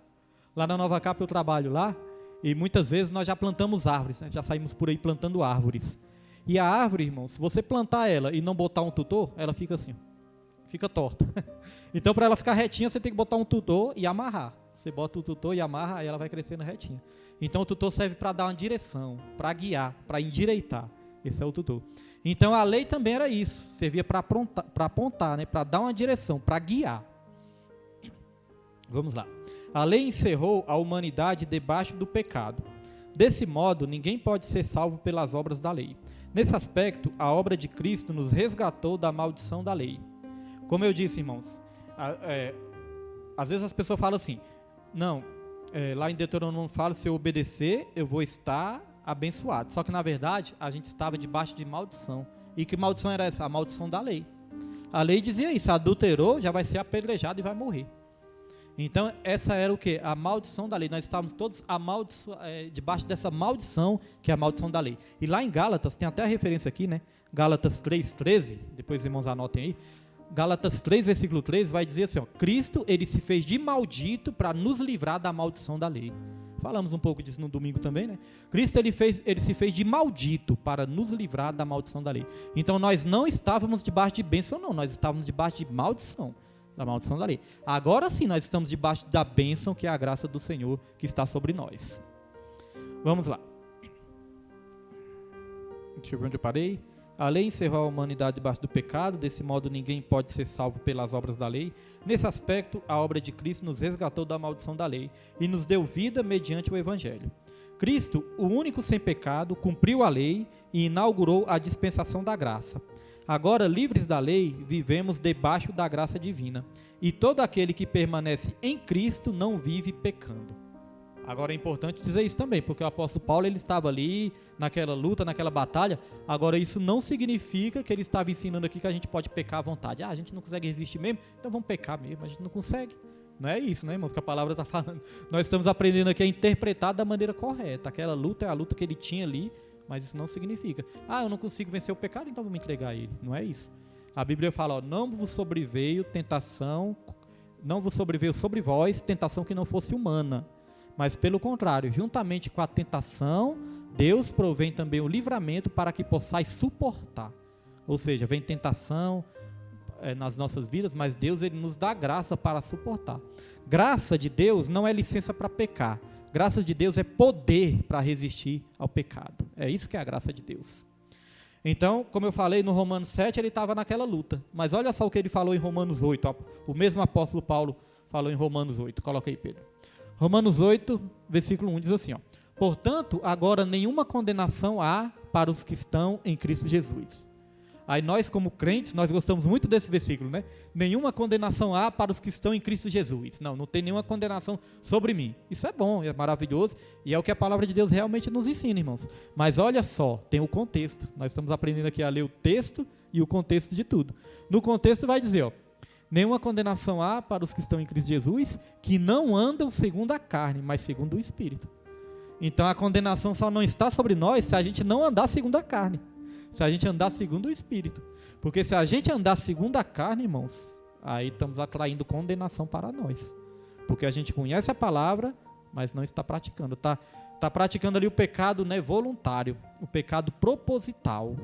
Lá na Nova Capa eu trabalho lá, e muitas vezes nós já plantamos árvores, né? Já saímos por aí plantando árvores. E a árvore, irmão, se você plantar ela e não botar um tutor, ela fica assim, fica torta. Então, para ela ficar retinha, você tem que botar um tutor e amarrar. Você bota o tutor e amarra, aí ela vai crescendo retinha. Então, o tutor serve para dar uma direção, para guiar, para endireitar. Esse é o tutor. Então, a lei também era isso. Servia para apontar, né? Para dar uma direção, para guiar. Vamos lá. A lei encerrou a humanidade debaixo do pecado. Desse modo, ninguém pode ser salvo pelas obras da lei. Nesse aspecto, a obra de Cristo nos resgatou da maldição da lei. Como eu disse, irmãos, às vezes as pessoas falam assim, não, lá em Deuteronômio fala, se eu obedecer, eu vou estar abençoado. Só que, na verdade, a gente estava debaixo de maldição. E que maldição era essa? A maldição da lei. A lei dizia isso, adulterou, já vai ser apedrejado e vai morrer. Então, essa era o quê? A maldição da lei. Nós estávamos todos debaixo dessa maldição, que é a maldição da lei. E lá em Gálatas, tem até a referência aqui, né? Gálatas 3:13, depois os irmãos anotem aí. Gálatas 3, versículo 13, vai dizer assim, ó, Cristo, ele se fez de maldito para nos livrar da maldição da lei. Falamos um pouco disso no domingo também, né? Cristo, ele se fez de maldito para nos livrar da maldição da lei. Então, nós não estávamos debaixo de bênção, não. Nós estávamos debaixo de maldição. Da maldição da lei. Agora sim, nós estamos debaixo da bênção, que é a graça do Senhor que está sobre nós. Vamos lá. Deixa eu ver onde eu parei. A lei encerrou a humanidade debaixo do pecado, desse modo ninguém pode ser salvo pelas obras da lei. Nesse aspecto, a obra de Cristo nos resgatou da maldição da lei e nos deu vida mediante o Evangelho. Cristo, o único sem pecado, cumpriu a lei e inaugurou a dispensação da graça. Agora, livres da lei, vivemos debaixo da graça divina. E todo aquele que permanece em Cristo não vive pecando. Agora é importante dizer isso também, porque o apóstolo Paulo, ele estava ali, naquela luta, naquela batalha. Agora, isso não significa que ele estava ensinando aqui que a gente pode pecar à vontade. A gente não consegue resistir mesmo, então vamos pecar mesmo, a gente não consegue. Não é isso, né, irmãos, que a palavra está falando. Nós estamos aprendendo aqui a interpretar da maneira correta. Aquela luta é a luta que ele tinha ali, mas isso não significa, eu não consigo vencer o pecado, então vou me entregar a ele. Não é isso. A Bíblia fala, não vos sobreveio sobre vós tentação que não fosse humana, mas pelo contrário, juntamente com a tentação, Deus provém também o livramento para que possais suportar. Ou seja, vem tentação nas nossas vidas, mas Deus, ele nos dá graça para suportar. Graça de Deus não é licença para pecar. Graça de Deus é poder para resistir ao pecado. É isso que é a graça de Deus. Então, como eu falei, no Romanos 7, ele estava naquela luta. Mas olha só o que ele falou em Romanos 8. Ó, o mesmo apóstolo Paulo falou em Romanos 8. Coloca aí, Pedro. Romanos 8, versículo 1, diz assim, ó, portanto, agora nenhuma condenação há para os que estão em Cristo Jesus. Aí nós, como crentes, nós gostamos muito desse versículo, né? Nenhuma condenação há para os que estão em Cristo Jesus. Não tem nenhuma condenação sobre mim. Isso é bom, é maravilhoso, e é o que a palavra de Deus realmente nos ensina, irmãos. Mas olha só, tem o contexto. Nós estamos aprendendo aqui a ler o texto e o contexto de tudo. No contexto vai dizer, ó, nenhuma condenação há para os que estão em Cristo Jesus, que não andam segundo a carne, mas segundo o Espírito. Então a condenação só não está sobre nós se a gente não andar segundo a carne. Se a gente andar segundo o Espírito. Porque se a gente andar segundo a carne, irmãos, aí estamos atraindo condenação para nós. Porque a gente conhece a palavra, mas não está praticando. Está praticando ali o pecado, né, voluntário, o pecado proposital.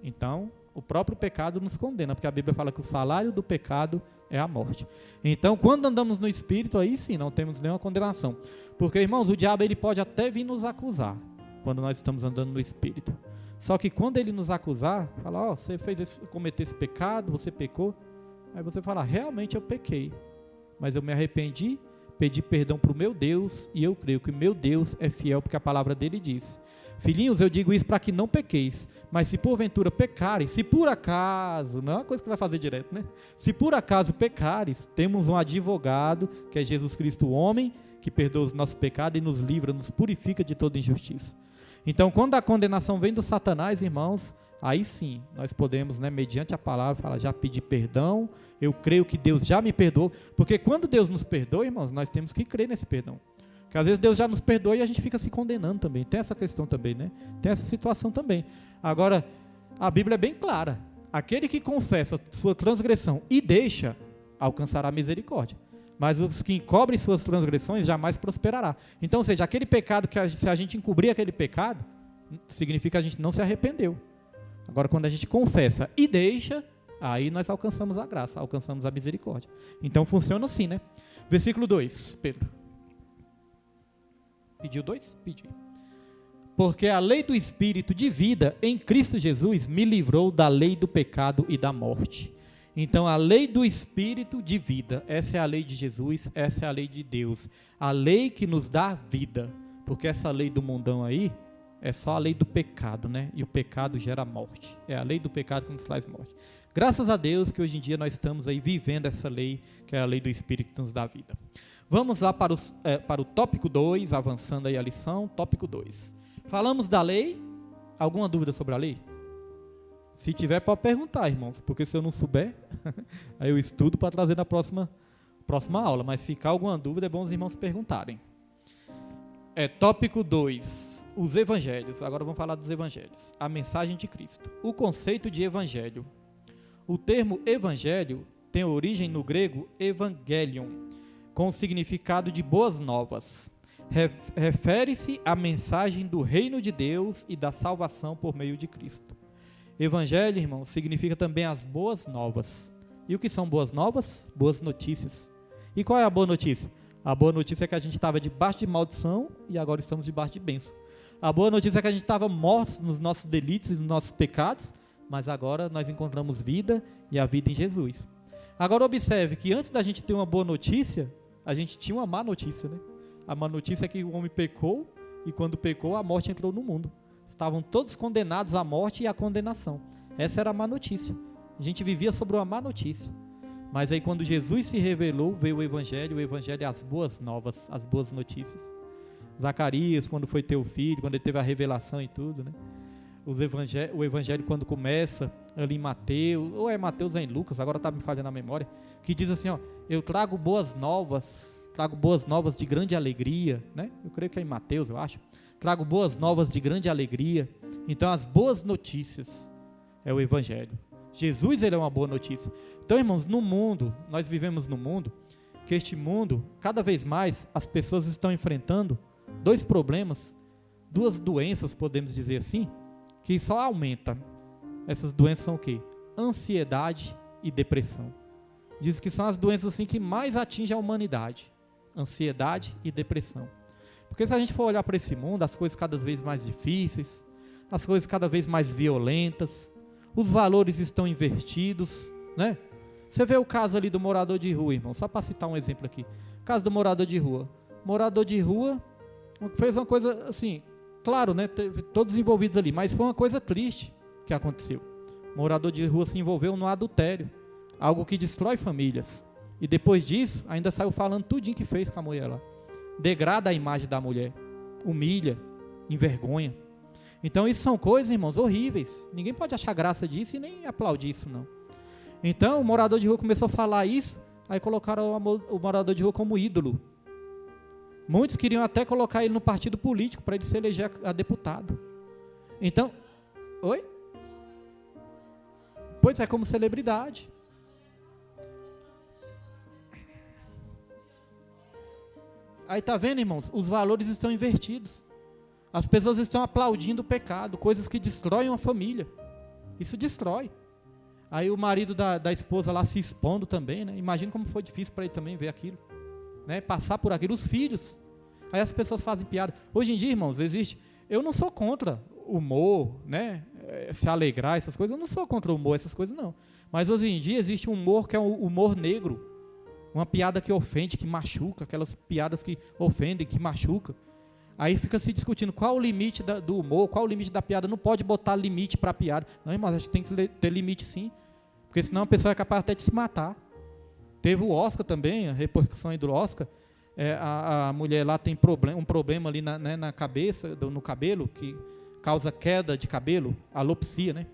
Então, o próprio pecado nos condena, porque a Bíblia fala que o salário do pecado é a morte. Então, quando andamos no Espírito, aí sim, não temos nenhuma condenação. Porque, irmãos, o diabo, ele pode até vir nos acusar, quando nós estamos andando no Espírito. Só que quando ele nos acusar, falar, você cometeu esse pecado, você pecou, aí você fala, realmente eu pequei, mas eu me arrependi, pedi perdão para o meu Deus, e eu creio que o meu Deus é fiel, porque a palavra dele diz, filhinhos, eu digo isso para que não pequeis, mas se porventura pecares, se por acaso, não é uma coisa que vai fazer direto, né? Se por acaso pecares, temos um advogado, que é Jesus Cristo, o homem, que perdoa os nossos pecados e nos livra, nos purifica de toda injustiça. Então, quando a condenação vem do Satanás, irmãos, aí sim, nós podemos, né, mediante a palavra, falar, já pedi perdão, eu creio que Deus já me perdoou, porque quando Deus nos perdoa, irmãos, nós temos que crer nesse perdão. Porque às vezes Deus já nos perdoa e a gente fica se condenando também, tem essa questão também, né? Tem essa situação também. Agora, a Bíblia é bem clara, aquele que confessa sua transgressão e deixa, alcançará misericórdia. Mas os que encobrem suas transgressões jamais prosperará. Então, ou seja, aquele pecado, se a gente encobrir aquele pecado, significa que a gente não se arrependeu. Agora, quando a gente confessa e deixa, aí nós alcançamos a graça, alcançamos a misericórdia. Então, funciona assim, né? Versículo 2, Pedro. Pediu 2? Pedi. Porque a lei do Espírito de vida em Cristo Jesus me livrou da lei do pecado e da morte. Então, a lei do Espírito de vida, essa é a lei de Jesus, essa é a lei de Deus. A lei que nos dá vida, porque essa lei do mundão aí é só a lei do pecado, né? E o pecado gera morte. É a lei do pecado que nos traz morte. Graças a Deus que hoje em dia nós estamos aí vivendo essa lei, que é a lei do Espírito que nos dá vida. Vamos lá para o tópico 2, avançando aí a lição, tópico 2. Falamos da lei, alguma dúvida sobre a lei? Se tiver, pode perguntar, irmãos, porque se eu não souber, aí eu estudo para trazer na próxima aula, mas se ficar alguma dúvida, é bom os irmãos perguntarem. Tópico 2, os evangelhos. Agora vamos falar dos evangelhos. A mensagem de Cristo. O conceito de evangelho. O termo evangelho tem origem no grego evangelion, com o significado de boas novas. Refere-se à mensagem do reino de Deus e da salvação por meio de Cristo. Evangelho, irmão, significa também as boas novas. E o que são boas novas? Boas notícias. E qual é a boa notícia? A boa notícia é que a gente estava debaixo de maldição e agora estamos debaixo de bênção. A boa notícia é que a gente estava mortos nos nossos delitos e nos nossos pecados, mas agora nós encontramos vida e a vida em Jesus. Agora observe que antes da gente ter uma boa notícia, a gente tinha uma má notícia, né? A má notícia é que o homem pecou e quando pecou a morte entrou no mundo. Estavam todos condenados à morte e à condenação. Essa era a má notícia. A gente vivia sobre uma má notícia. Mas aí quando Jesus se revelou, veio o Evangelho é as boas novas, as boas notícias. Zacarias, quando foi ter o filho, quando ele teve a revelação e tudo, né? O Evangelho quando começa ali em Mateus, ou é Mateus ou é em Lucas, agora está me falhando a memória, que diz assim, ó, eu trago boas novas de grande alegria, né? Eu creio que é em Mateus, eu acho. Trago boas novas de grande alegria. Então as boas notícias é o Evangelho. Jesus, ele é uma boa notícia. Então, irmãos, no mundo, nós vivemos num mundo, que este mundo, cada vez mais, as pessoas estão enfrentando dois problemas, duas doenças, podemos dizer assim, que só aumenta. Essas doenças são o quê? Ansiedade e depressão. Diz que são as doenças assim que mais atingem a humanidade. Ansiedade e depressão. Porque se a gente for olhar para esse mundo, as coisas cada vez mais difíceis, as coisas cada vez mais violentas, os valores estão invertidos, né? Você vê o caso ali do morador de rua, irmão, só para citar um exemplo aqui. O caso do morador de rua. Morador de rua fez uma coisa assim, claro, né? Teve todos envolvidos ali, mas foi uma coisa triste que aconteceu. Morador de rua se envolveu no adultério, algo que destrói famílias. E depois disso, ainda saiu falando tudinho que fez com a mulher lá. Degrada a imagem da mulher, humilha, envergonha. Então isso são coisas, irmãos, horríveis. Ninguém pode achar graça disso e nem aplaudir isso, não. Então o morador de rua começou a falar isso, aí colocaram o morador de rua como ídolo. Muitos queriam até colocar ele no partido político para ele se eleger a deputado. Então, oi? Pois é, como celebridade. Aí tá vendo, irmãos? Os valores estão invertidos. As pessoas estão aplaudindo o pecado, coisas que destroem uma família. Isso destrói. Aí o marido da esposa lá se expondo também, né? Imagina como foi difícil para ele também ver aquilo, né? Passar por aquilo, os filhos. Aí as pessoas fazem piada. Hoje em dia, irmãos, existe... Eu não sou contra humor, né? Se alegrar, essas coisas. Eu não sou contra o humor, essas coisas, não. Mas hoje em dia existe um humor que é um humor negro. Uma piada que ofende, que machuca, aquelas piadas que ofendem, que machucam. Aí fica se discutindo qual o limite do humor, qual o limite da piada. Não pode botar limite para a piada. Não, irmão, a gente tem que ter limite sim. Porque senão a pessoa é capaz até de se matar. Teve o Oscar também, a repercussão aí do Oscar. A mulher lá tem um problema ali na cabeça, no cabelo, que causa queda de cabelo, alopecia, né?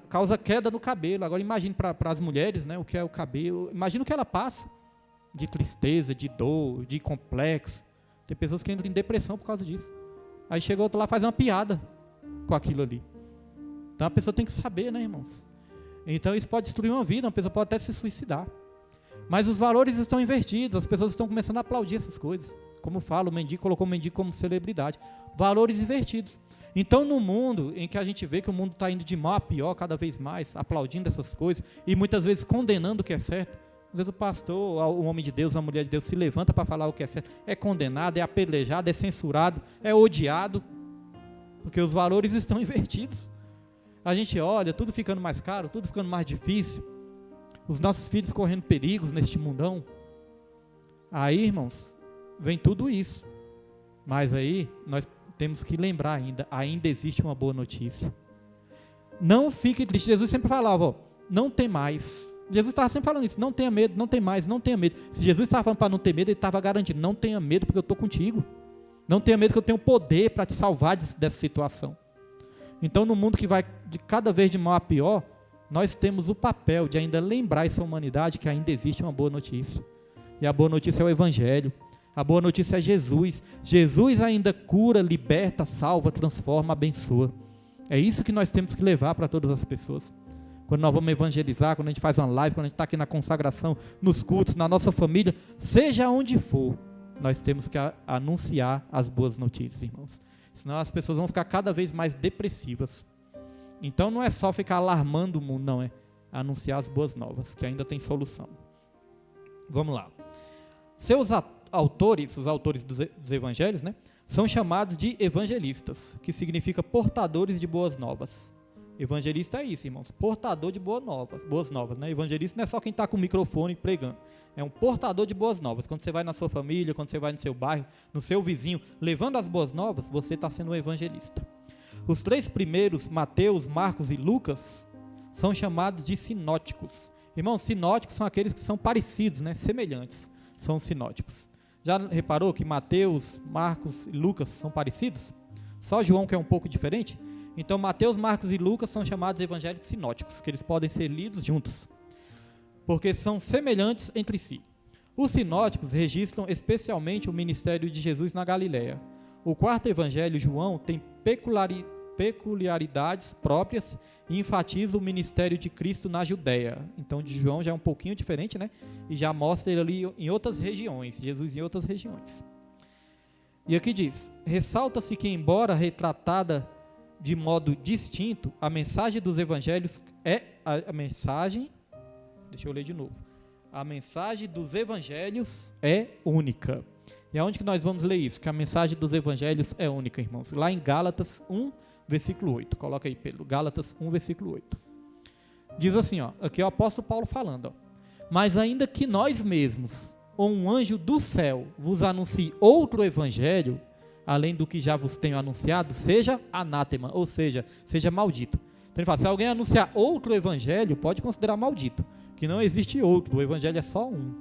causa queda no cabelo. Agora imagine para as mulheres, né, o que é o cabelo. Imagina o que ela passa de tristeza, de dor, de complexo. Tem pessoas que entram em depressão por causa disso. Aí chega outro lá, faz uma piada com aquilo ali. Então a pessoa tem que saber, né, irmãos? Então isso pode destruir uma vida, uma pessoa pode até se suicidar. Mas os valores estão invertidos, as pessoas estão começando a aplaudir essas coisas. Como fala, o mendigo colocou o mendigo como celebridade. Valores invertidos. Então no mundo em que a gente vê que o mundo está indo de mal a pior cada vez mais, aplaudindo essas coisas e muitas vezes condenando o que é certo, às vezes o pastor, o homem de Deus, a mulher de Deus se levanta para falar o que é certo, é condenado, é apedrejado, é censurado, é odiado, porque os valores estão invertidos. A gente olha, tudo ficando mais caro, tudo ficando mais difícil, os nossos filhos correndo perigos neste mundão. Aí, irmãos, vem tudo isso. Mas aí, nós temos que lembrar ainda existe uma boa notícia. Não fique triste. Jesus sempre falava, ó, não tem mais. Jesus estava sempre falando isso, não tenha medo, não tem mais, não tenha medo. Se Jesus estava falando para não ter medo, ele estava garantindo, não tenha medo porque eu estou contigo. Não tenha medo que eu tenho poder para te salvar dessa situação. Então no mundo que vai de cada vez de mal a pior, nós temos o papel de ainda lembrar essa humanidade que ainda existe uma boa notícia. E a boa notícia é o Evangelho. A boa notícia é Jesus. Jesus ainda cura, liberta, salva, transforma, abençoa. É isso que nós temos que levar para todas as pessoas. Quando nós vamos evangelizar, quando a gente faz uma live, quando a gente está aqui na consagração, nos cultos, na nossa família, seja onde for, nós temos que anunciar as boas notícias, irmãos. Senão as pessoas vão ficar cada vez mais depressivas. Então não é só ficar alarmando o mundo, não, é anunciar as boas novas, que ainda tem solução. Vamos lá. Seus autores, os autores dos evangelhos, né, são chamados de evangelistas, que significa portadores de boas novas. Evangelista é isso, irmãos, portador de boas novas, né? Evangelista não é só quem está com o microfone pregando, é um portador de boas novas. Quando você vai na sua família, quando você vai no seu bairro, no seu vizinho, levando as boas novas, você está sendo um evangelista. Os três primeiros, Mateus, Marcos e Lucas, são chamados de sinóticos. Irmãos, sinóticos são aqueles que são parecidos, né? Semelhantes, são sinóticos. Já reparou que Mateus, Marcos e Lucas são parecidos? Só João que é um pouco diferente? Então Mateus, Marcos e Lucas são chamados evangélicos sinóticos, que eles podem ser lidos juntos, porque são semelhantes entre si. Os sinóticos registram especialmente o ministério de Jesus na Galileia. O quarto evangelho, João, tem peculiaridades próprias e enfatiza o ministério de Cristo na Judéia. Então de João já é um pouquinho diferente, né? E já mostra ele ali em outras regiões, Jesus em outras regiões. E aqui diz, ressalta-se que embora retratada de modo distinto, a mensagem dos evangelhos é a mensagem, deixa eu ler de novo, a mensagem dos evangelhos é única. E aonde que nós vamos ler isso? Que a mensagem dos evangelhos é única, irmãos. Lá em Gálatas 1, versículo 8. Coloca aí, Pedro. Gálatas 1, versículo 8. Diz assim, ó, aqui é o apóstolo Paulo falando, ó, mas ainda que nós mesmos, ou um anjo do céu, vos anuncie outro evangelho, além do que já vos tenho anunciado, seja anátema, ou seja, seja maldito. Então ele fala, se alguém anunciar outro evangelho, pode considerar maldito, que não existe outro, o evangelho é só um.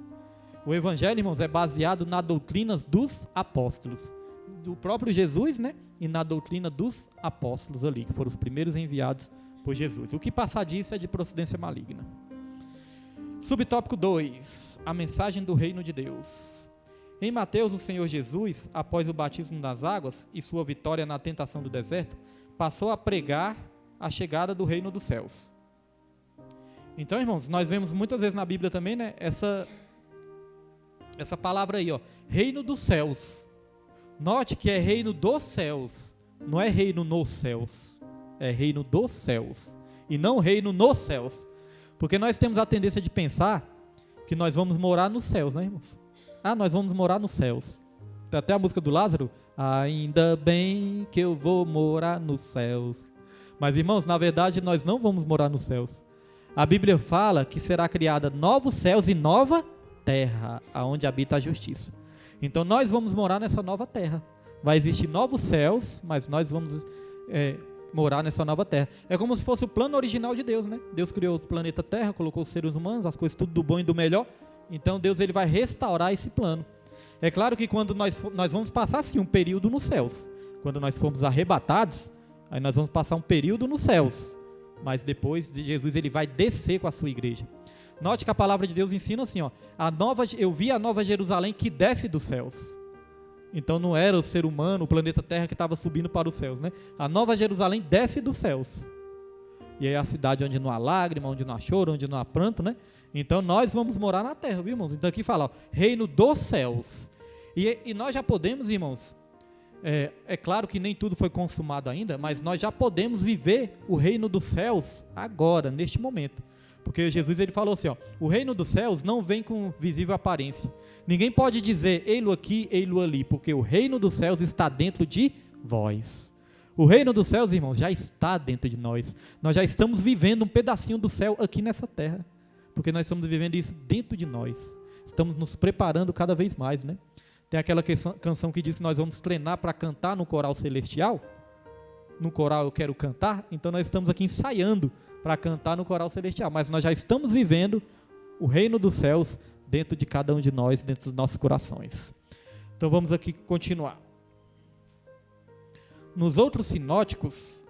O evangelho, irmãos, é baseado nas doutrinas dos apóstolos, do próprio Jesus, né, e na doutrina dos apóstolos ali, que foram os primeiros enviados por Jesus. O que passar disso é de procedência maligna. Subtópico 2, a mensagem do reino de Deus. Em Mateus, o Senhor Jesus, após o batismo nas águas e sua vitória na tentação do deserto, passou a pregar a chegada do reino dos céus. Então, irmãos, nós vemos muitas vezes na Bíblia também, né, essa palavra aí, ó, reino dos céus. Note que é reino dos céus, não é reino nos céus, é reino dos céus, e não reino nos céus, porque nós temos a tendência de pensar que nós vamos morar nos céus, né, irmãos? Ah, nós vamos morar nos céus. Tem até a música do Lázaro, ainda bem que eu vou morar nos céus. Mas, irmãos, na verdade nós não vamos morar nos céus. A Bíblia fala que será criada novos céus e nova terra, aonde habita a justiça. Então nós vamos morar nessa nova terra. Vai existir novos céus, mas nós vamos morar nessa nova terra. É como se fosse o plano original de Deus, né? Deus criou o planeta Terra, colocou os seres humanos, as coisas tudo do bom e do melhor. Então Deus ele vai restaurar esse plano. É claro que quando nós vamos passar sim um período nos céus. Quando nós formos arrebatados, aí nós vamos passar um período nos céus. mas depois de Jesus ele vai descer com a sua igreja. Note que a palavra de Deus ensina assim, ó, eu vi a nova Jerusalém que desce dos céus. Então não era o ser humano, o planeta Terra que estava subindo para os céus, né? A nova Jerusalém desce dos céus. E é a cidade onde não há lágrima, onde não há choro, onde não há pranto, né? Então nós vamos morar na terra, viu, irmãos? Então aqui fala, ó, reino dos céus. E nós já podemos, irmãos, é claro que nem tudo foi consumado ainda, mas nós já podemos viver o reino dos céus agora, neste momento. Porque Jesus ele falou assim, ó, o reino dos céus não vem com visível aparência. Ninguém pode dizer, ei-lo aqui, ei-lo ali, porque o reino dos céus está dentro de vós. O reino dos céus, irmãos, já está dentro de nós. Nós já estamos vivendo um pedacinho do céu aqui nessa terra. Porque nós estamos vivendo isso dentro de nós. Estamos nos preparando cada vez mais, né? Tem aquela canção que diz que nós vamos treinar para cantar no coral celestial. No coral eu quero cantar. Então nós estamos aqui ensaiando para cantar no coral celestial. Mas nós já estamos vivendo o reino dos céus dentro de cada um de nós, dentro dos nossos corações. Então vamos aqui continuar. Nos outros sinóticos,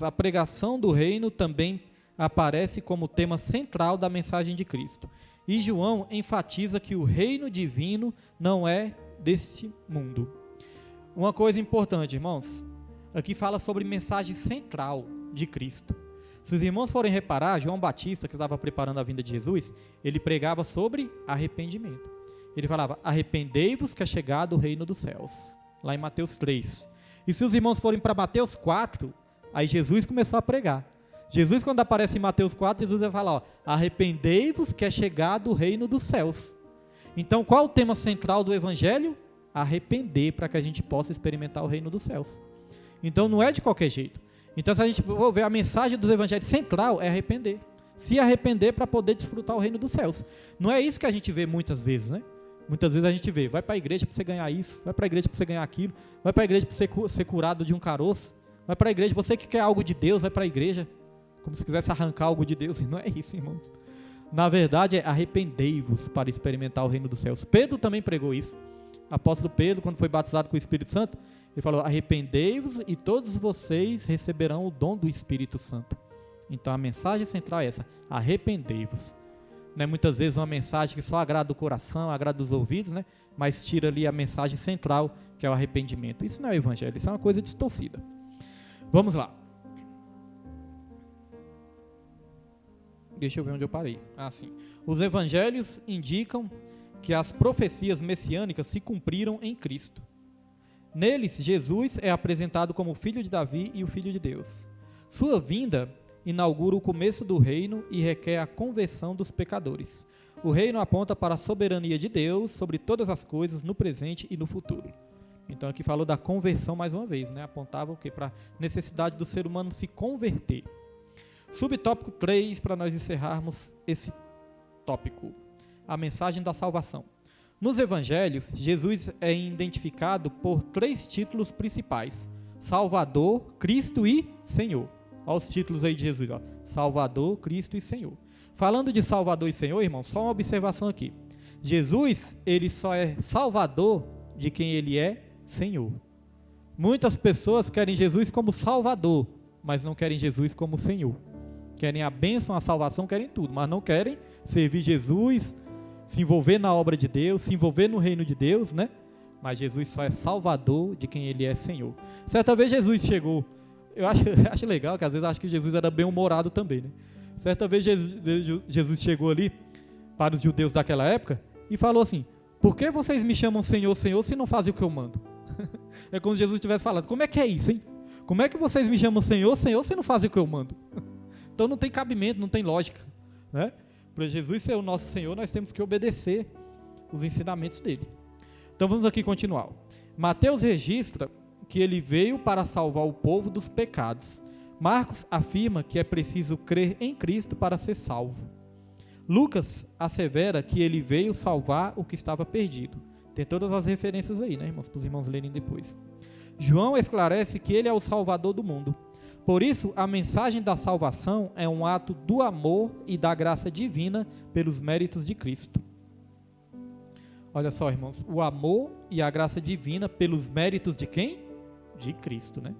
a pregação do reino também aparece como tema central da mensagem de Cristo. E João enfatiza que o reino divino não é deste mundo. Uma coisa importante, irmãos, aqui fala sobre mensagem central de Cristo. Se os irmãos forem reparar, João Batista, que estava preparando a vinda de Jesus, ele pregava sobre arrependimento. Ele falava, arrependei-vos que é chegado o reino dos céus, lá em Mateus 3. E se os irmãos forem para Mateus 4, aí Jesus começou a pregar. Jesus, quando aparece em Mateus 4, Jesus vai falar, ó, arrependei-vos que é chegado o reino dos céus. Então, qual o tema central do evangelho? Arrepender, para que a gente possa experimentar o reino dos céus. Então, não é de qualquer jeito. Então, se a gente for ver a mensagem dos evangelhos central, é arrepender. Se arrepender para poder desfrutar o reino dos céus. Não é isso que a gente vê muitas vezes, né? Muitas vezes a gente vê, vai para a igreja para você ganhar isso, vai para a igreja para você ganhar aquilo, vai para a igreja para você ser curado de um caroço, vai para a igreja, você que quer algo de Deus, vai para a igreja, como se quisesse arrancar algo de Deus, e não é isso, irmãos. Na verdade é arrependei-vos para experimentar o reino dos céus. Pedro também pregou isso. Apóstolo Pedro, quando foi batizado com o Espírito Santo, ele falou, arrependei-vos e todos vocês receberão o dom do Espírito Santo. Então a mensagem central é essa, arrependei-vos. Não é muitas vezes uma mensagem que só agrada o coração, agrada os ouvidos, né? Mas tira ali a mensagem central, que é o arrependimento. Isso não é o evangelho, isso é uma coisa distorcida. Vamos lá. Deixa eu ver onde eu parei. Sim. Os evangelhos indicam que as profecias messiânicas se cumpriram em Cristo. Neles, Jesus é apresentado como o filho de Davi e o filho de Deus. Sua vinda inaugura o começo do reino e requer a conversão dos pecadores. O reino aponta para a soberania de Deus sobre todas as coisas no presente e no futuro. Então aqui falou da conversão mais uma vez, né? Apontava o quê? Para a necessidade do ser humano se converter. Subtópico 3, para nós encerrarmos esse tópico. A mensagem da salvação. Nos evangelhos, Jesus é identificado por 3 títulos principais: Salvador, Cristo e Senhor. Olha os títulos aí de Jesus, ó. Salvador, Cristo e Senhor. Falando de Salvador e Senhor, irmão, só uma observação aqui. Jesus, ele só é Salvador de quem ele é Senhor. Muitas pessoas querem Jesus como Salvador, mas não querem Jesus como Senhor. Querem a bênção, a salvação, querem tudo, mas não querem servir Jesus, se envolver na obra de Deus, se envolver no reino de Deus, né? Mas Jesus só é Salvador de quem ele é Senhor. Certa vez Jesus chegou. Eu acho legal que às vezes acho que Jesus era bem humorado também, né? Certa vez Jesus chegou ali para os judeus daquela época e falou assim, por que vocês me chamam Senhor, Senhor, se não fazem o que eu mando? É como se Jesus estivesse falando, como é que é isso, hein? Como é que vocês me chamam Senhor, Senhor, se não fazem o que eu mando? Então não tem cabimento, não tem lógica, né? Para Jesus ser o nosso Senhor, nós temos que obedecer os ensinamentos dele. Então vamos aqui continuar. Mateus registra que ele veio para salvar o povo dos pecados. Marcos afirma que é preciso crer em Cristo para ser salvo. Lucas assevera que ele veio salvar o que estava perdido. Tem todas as referências aí, né, irmãos? Para os irmãos lerem depois. João esclarece que ele é o Salvador do mundo. Por isso, a mensagem da salvação é um ato do amor e da graça divina pelos méritos de Cristo. Olha só, irmãos, o amor e a graça divina pelos méritos de quem? De Cristo, né?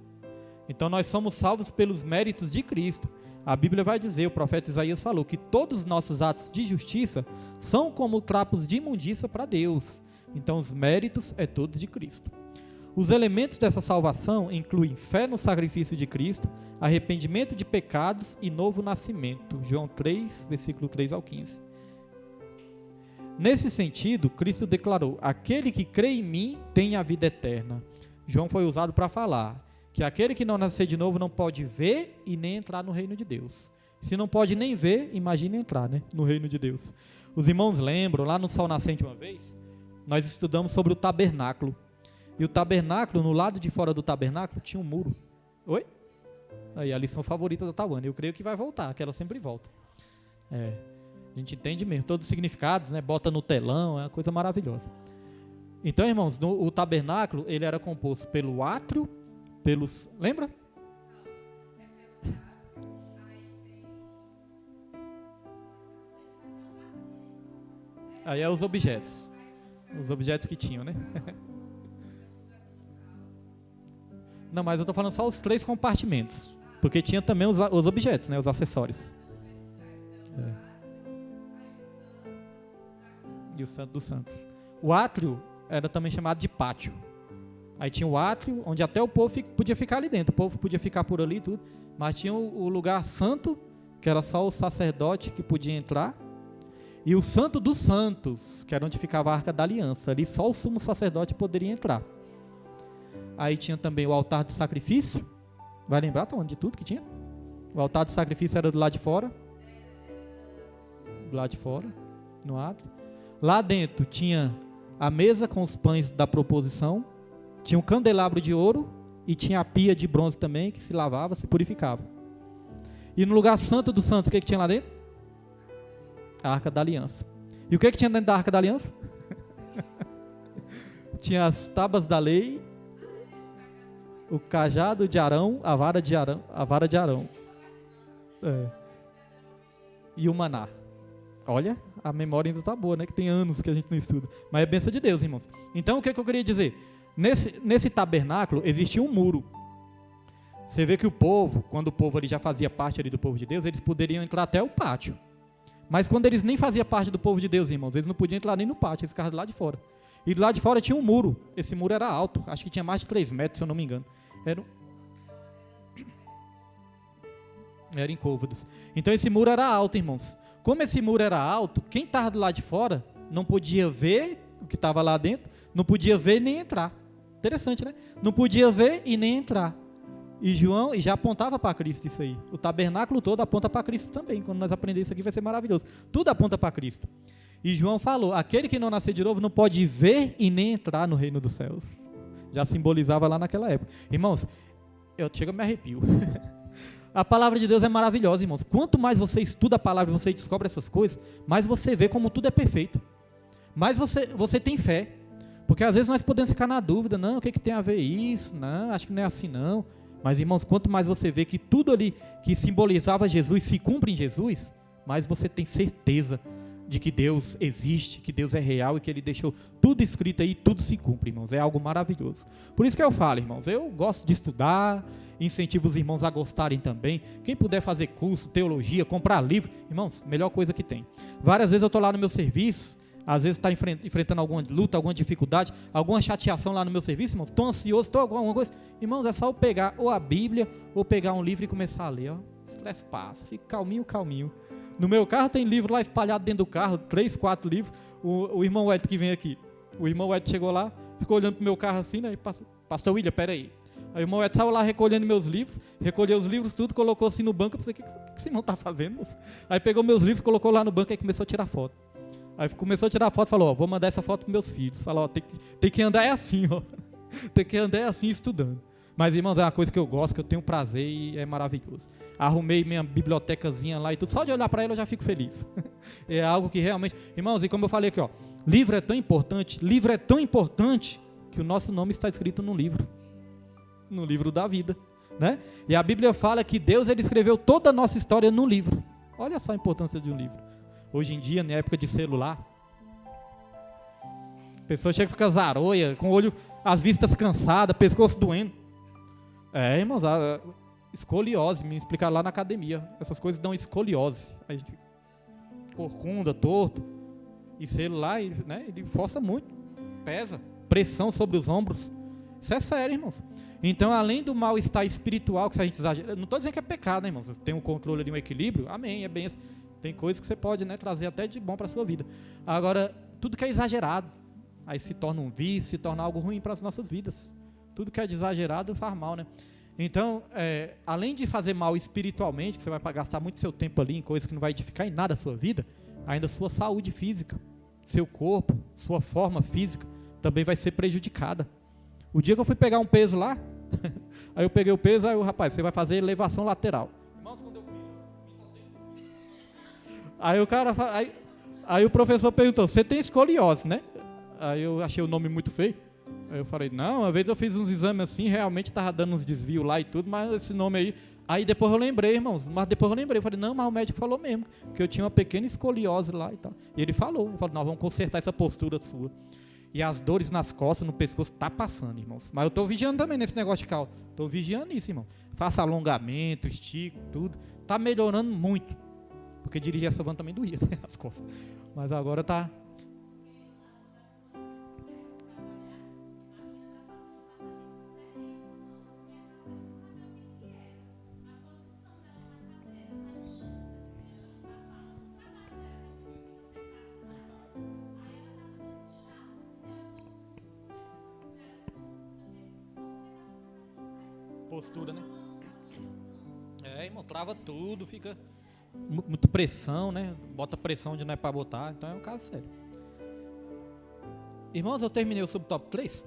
Então nós somos salvos pelos méritos de Cristo. A Bíblia vai dizer, o profeta Isaías falou, que todos os nossos atos de justiça são como trapos de imundícia para Deus. Então os méritos é todo de Cristo. Os elementos dessa salvação incluem fé no sacrifício de Cristo, arrependimento de pecados e novo nascimento. João 3, versículo 3 ao 15. Nesse sentido, Cristo declarou: aquele que crê em mim tem a vida eterna. João foi usado para falar que aquele que não nascer de novo não pode ver e nem entrar no reino de Deus. Se não pode nem ver, imagine entrar, né, no reino de Deus. Os irmãos lembram, lá no Sol Nascente uma vez, nós estudamos sobre o tabernáculo. E o tabernáculo, no lado de fora do tabernáculo, tinha um muro. Oi? Aí a lição favorita da Tawana. Eu creio que vai voltar, que ela sempre volta. A gente entende mesmo, todos os significados, né? Bota no telão, é uma coisa maravilhosa. Então, irmãos, o tabernáculo, ele era composto pelo átrio, pelos... Lembra? Aí é os objetos. Os objetos que tinham, né? Não, mas eu estou falando só os 3 compartimentos. Porque tinha também os objetos, né? Os acessórios. E o Santo dos Santos. O átrio era também chamado de pátio. Aí tinha o átrio, onde até o povo podia ficar ali dentro. O povo podia ficar por ali e tudo. Mas tinha o lugar santo, que era só o sacerdote que podia entrar. E o Santo dos Santos, que era onde ficava a Arca da Aliança. Ali só o sumo sacerdote poderia entrar. Aí tinha também o altar de sacrifício. Vai lembrar, Tom, de tudo que tinha? O altar de sacrifício era do lado de fora. Do lado de fora, no átrio. Lá dentro tinha a mesa com os pães da proposição. Tinha um candelabro de ouro. E tinha a pia de bronze também, que se lavava, se purificava. E no lugar santo dos santos, o que tinha lá dentro? A Arca da Aliança. E o que tinha dentro da Arca da Aliança? Tinha as tábuas da lei, o cajado de Arão, a vara de Arão. E o maná. Olha, a memória ainda está boa, né? Que tem anos que a gente não estuda. Mas é bênção de Deus, irmãos. Então, o que eu queria dizer? Nesse tabernáculo existia um muro. Você vê que o povo, quando o povo ali já fazia parte ali do povo de Deus, eles poderiam entrar até o pátio. Mas quando eles nem faziam parte do povo de Deus, irmãos, eles não podiam entrar nem no pátio, eles ficavam do lado de fora. E do lado de fora tinha um muro. Esse muro era alto, acho que tinha mais de 3 metros, se eu não me engano. Era em côvados. Então esse muro era alto, irmãos. Como esse muro era alto, quem estava do lado de fora não podia ver o que estava lá dentro, não podia ver nem entrar. Interessante, né? Não podia ver e nem entrar. E João já apontava para Cristo isso aí. O tabernáculo todo aponta para Cristo também. Quando nós aprendemos isso aqui vai ser maravilhoso. Tudo aponta para Cristo. E João falou, aquele que não nascer de novo não pode ver e nem entrar no reino dos céus. Já simbolizava lá naquela época. Irmãos, eu chego a me arrepio. A palavra de Deus é maravilhosa, irmãos. Quanto mais você estuda a palavra e você descobre essas coisas, mais você vê como tudo é perfeito. Mais você tem fé. Porque às vezes nós podemos ficar na dúvida, não, o que tem a ver isso? Não, acho que não é assim não. Mas, irmãos, quanto mais você vê que tudo ali que simbolizava Jesus se cumpre em Jesus, mais você tem certeza de que Deus existe, que Deus é real e que Ele deixou tudo escrito aí e tudo se cumpre, irmãos. É algo maravilhoso. Por isso que eu falo, irmãos, eu gosto de estudar, incentivo os irmãos a gostarem também. Quem puder fazer curso, teologia, comprar livro, irmãos, melhor coisa que tem. Várias vezes eu estou lá no meu serviço, às vezes está enfrentando alguma luta, alguma dificuldade, alguma chateação lá no meu serviço, irmãos, estou ansioso, estou alguma coisa. Irmãos, é só eu pegar ou a Bíblia ou pegar um livro e começar a ler. Ó. O estresse passa, fica calminho, calminho. No meu carro tem livro lá espalhado dentro do carro, 3, 4 livros. O irmão Edson que vem aqui, o irmão Edson chegou lá, ficou olhando para o meu carro assim, né? Pastor William, peraí. Aí o irmão Edson estava lá recolhendo meus livros, recolheu os livros tudo, colocou assim no banco. Eu pensei, o que esse irmão está fazendo? Aí pegou meus livros, colocou lá no banco e começou a tirar foto. Aí começou a tirar foto e falou, ó, vou mandar essa foto para meus filhos. Falou, ó, tem que andar assim, ó. Tem que andar assim estudando. Mas, irmãos, é uma coisa que eu gosto, que eu tenho prazer e é maravilhoso. Arrumei minha bibliotecazinha lá e tudo. Só de olhar para ela eu já fico feliz. É algo que realmente... Irmãos, e como eu falei aqui, ó, livro é tão importante que o nosso nome está escrito no livro da vida, né? E a Bíblia fala que Deus, ele escreveu toda a nossa história no livro. Olha só a importância de um livro. Hoje em dia, na época de celular, a pessoa chega a ficar zaroia, com o olho, as vistas cansadas, pescoço doendo. Irmãos, escoliose, me explicaram lá na academia. Essas coisas dão escoliose. A gente corcunda, torto. E selo lá, né, ele força muito, pesa, pressão sobre os ombros. Isso é sério, irmãos. Então, além do mal-estar espiritual, que se a gente exagera, não estou dizendo que é pecado, né, irmãos? Tem um controle ali, um equilíbrio, amém, é bem assim. Tem coisas que você pode, né, trazer até de bom para a sua vida. Agora, tudo que é exagerado, aí se torna um vício, se torna algo ruim para as nossas vidas. Tudo que é de exagerado faz mal, né? Então, além de fazer mal espiritualmente, que você vai gastar muito seu tempo ali em coisas que não vai edificar em nada a sua vida, ainda sua saúde física, seu corpo, sua forma física, também vai ser prejudicada. O dia que eu fui pegar um peso lá, aí eu peguei o peso, aí o rapaz, você vai fazer elevação lateral. Irmãos, quando eu fiz, aí o cara, aí o professor perguntou, você tem escoliose, né? Aí eu achei o nome muito feio. Aí eu falei, não, uma vez eu fiz uns exames assim, realmente estava dando uns desvios lá e tudo, mas esse nome aí... Aí depois eu lembrei, irmãos, eu falei, não, mas o médico falou mesmo, que eu tinha uma pequena escoliose lá e tal. E ele falou, nós vamos consertar essa postura sua. E as dores nas costas, no pescoço, tá passando, irmãos. Mas eu estou vigiando também nesse negócio de cal. Estou vigiando isso, irmão. Faço alongamento, estico, tudo. Tá melhorando muito. Porque dirigir essa van também doía, né, as costas. Mas agora tá... postura, né? Irmão, trava tudo, fica muita pressão, né? Bota pressão onde não é para botar, então é um caso sério. Irmãos, eu terminei o subtópico 3.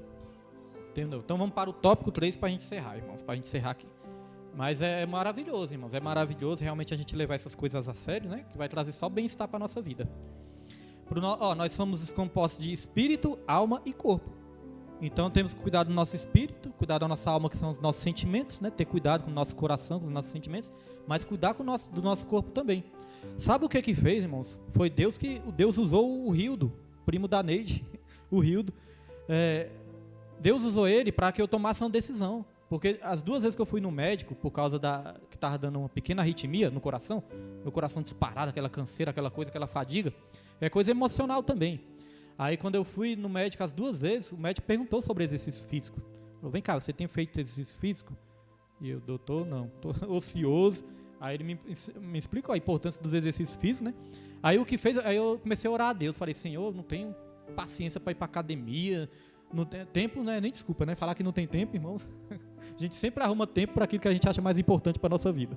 Entendeu? Então vamos para o tópico 3 para a gente encerrar, irmãos, para a gente encerrar aqui. Mas é maravilhoso, irmãos, é maravilhoso realmente a gente levar essas coisas a sério, né? Que vai trazer só bem-estar para a nossa vida. Nós somos compostos de espírito, alma e corpo. Então temos que cuidar do nosso espírito, cuidar da nossa alma, que são os nossos sentimentos, né? Ter cuidado com o nosso coração, com os nossos sentimentos, mas cuidar do nosso corpo também. Sabe o que fez, irmãos? Foi Deus Deus usou o Rildo, primo da Neide, o Rildo. Deus usou ele para que eu tomasse uma decisão. Porque as 2 vezes que eu fui no médico, por causa que estava dando uma pequena arritmia no coração, meu coração disparado, aquela canseira, aquela coisa, aquela fadiga, é coisa emocional também. Aí quando eu fui no médico as 2 vezes, o médico perguntou sobre exercício físico. Falou, vem cá, você tem feito exercício físico? E eu, doutor, não, estou ocioso. Aí ele me explicou a importância dos exercícios físicos, né? Aí aí eu comecei a orar a Deus, falei, Senhor, não tenho paciência para ir para academia, não tem tempo, né? Nem desculpa, né? Falar que não tem tempo, irmãos. A gente sempre arruma tempo para aquilo que a gente acha mais importante para a nossa vida.